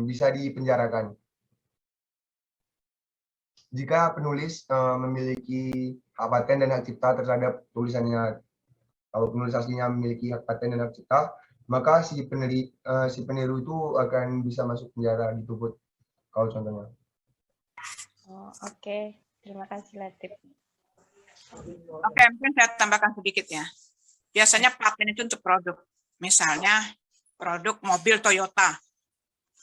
bisa dipenjarakan. Jika penulis memiliki hak paten dan hak cipta terhadap tulisannya, kalau penulis aslinya memiliki hak paten dan hak cipta, maka si peniru itu akan bisa masuk penjara, dituntut, kalau contohnya. Oh, oke. Terima kasih, Latif. Oke, mungkin saya tambahkan sedikit ya. Biasanya paten itu untuk produk. Misalnya produk mobil Toyota.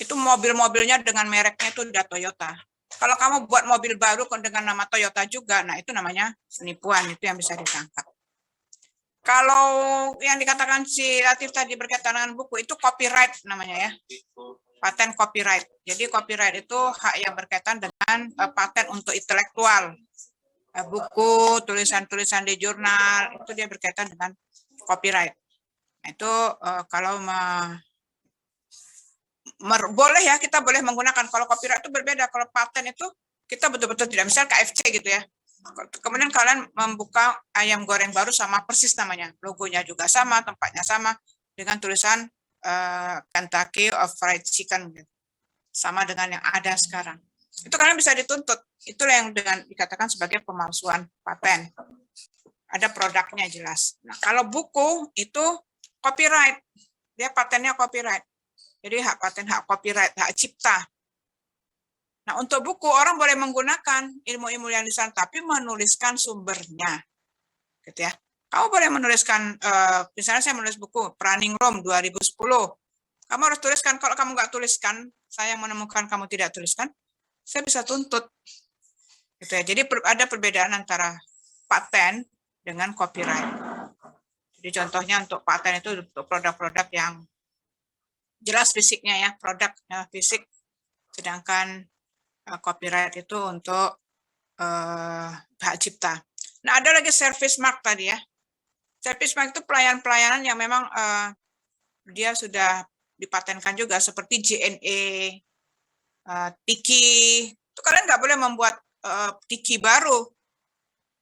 Itu mobil-mobilnya dengan mereknya itu udah Toyota. Kalau kamu buat mobil baru dengan nama Toyota juga, nah itu namanya penipuan, itu yang bisa ditangkap. Kalau yang dikatakan si Latif tadi berkaitan dengan buku, itu copyright namanya ya. Paten copyright. Jadi copyright itu hak yang berkaitan dengan paten untuk intelektual. Buku, tulisan-tulisan di jurnal, itu dia berkaitan dengan copyright. Nah, itu kalau boleh ya, kita boleh menggunakan. Kalau copyright itu berbeda. Kalau paten itu kita betul-betul tidak, misal KFC gitu ya. Kemudian kalian membuka ayam goreng baru sama persis namanya, logonya juga sama, tempatnya sama, dengan tulisan Kentucky Fried Chicken, sama dengan yang ada sekarang. Itu kalian bisa dituntut. Itulah yang dengan dikatakan sebagai pemalsuan paten. Ada produknya jelas. Nah, kalau buku itu copyright, dia patennya copyright. Jadi hak paten, hak copyright, hak cipta. Nah, untuk buku orang boleh menggunakan ilmu-ilmu yang di sana, tapi menuliskan sumbernya, gitu ya. Kamu boleh menuliskan, misalnya saya menulis buku Running Room 2010. Kamu harus tuliskan. Kalau kamu nggak tuliskan, saya menemukan kamu tidak tuliskan, saya bisa tuntut, gitu ya. Jadi ada perbedaan antara paten dengan copyright. Jadi contohnya untuk paten itu untuk produk-produk yang jelas fisiknya ya, produk fisik, sedangkan copyright itu untuk hak cipta. Nah, ada lagi service mark tadi ya. Service mark itu pelayanan-pelayanan yang memang dia sudah dipatenkan juga, seperti JNE, Tiki. Itu kalian nggak boleh membuat Tiki baru.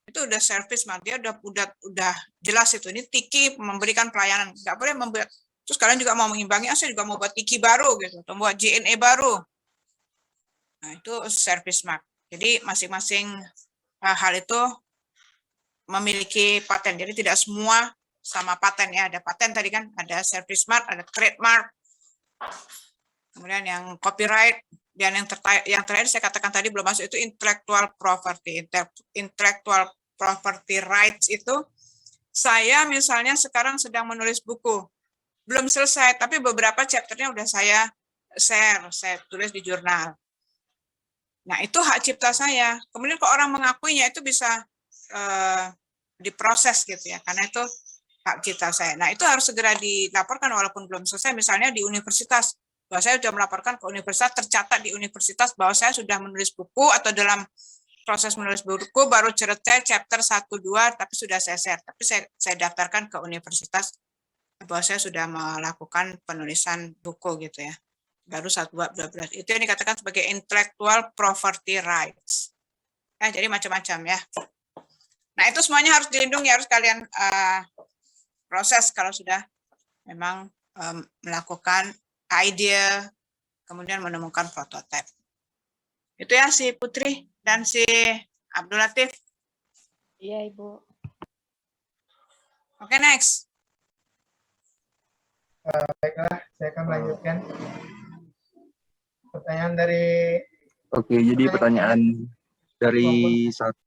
Itu udah service mark, dia udah jelas itu. Ini Tiki memberikan pelayanan, nggak boleh membuat. Terus kalian juga mau mengimbangi, saya juga mau buat Tiki baru gitu, atau buat JNE baru. Nah, itu service mark. Jadi masing-masing hal itu memiliki paten. Jadi tidak semua sama paten ya. Ada paten tadi kan, ada service mark, ada trademark. Kemudian yang copyright, dan yang terakhir saya katakan tadi belum masuk itu intellectual property. Intellectual property rights itu, saya misalnya sekarang sedang menulis buku. Belum selesai, tapi beberapa chapternya udah saya share, saya tulis di jurnal. Nah, itu hak cipta saya. Kemudian kalau orang mengakuinya itu bisa diproses gitu ya, karena itu hak cipta saya. Nah, itu harus segera dilaporkan walaupun belum selesai. Misalnya di universitas, bahwa saya sudah melaporkan ke universitas, tercatat di universitas bahwa saya sudah menulis buku, atau dalam proses menulis buku baru cerita chapter 1-2, tapi sudah saya share. Tapi saya daftarkan ke universitas bahwa saya sudah melakukan penulisan buku gitu ya. Baru 1-12. Itu yang dikatakan sebagai intellectual property rights. Ya, jadi macam-macam ya. Nah, itu semuanya harus dilindungi, harus kalian proses kalau sudah memang melakukan idea, kemudian menemukan prototipe. Itu ya si Putri dan si Abdul Latif. Iya, Ibu. Oke, next. Baiklah, saya akan melanjutkan. Pertanyaan dari... Oke, jadi pertanyaan dari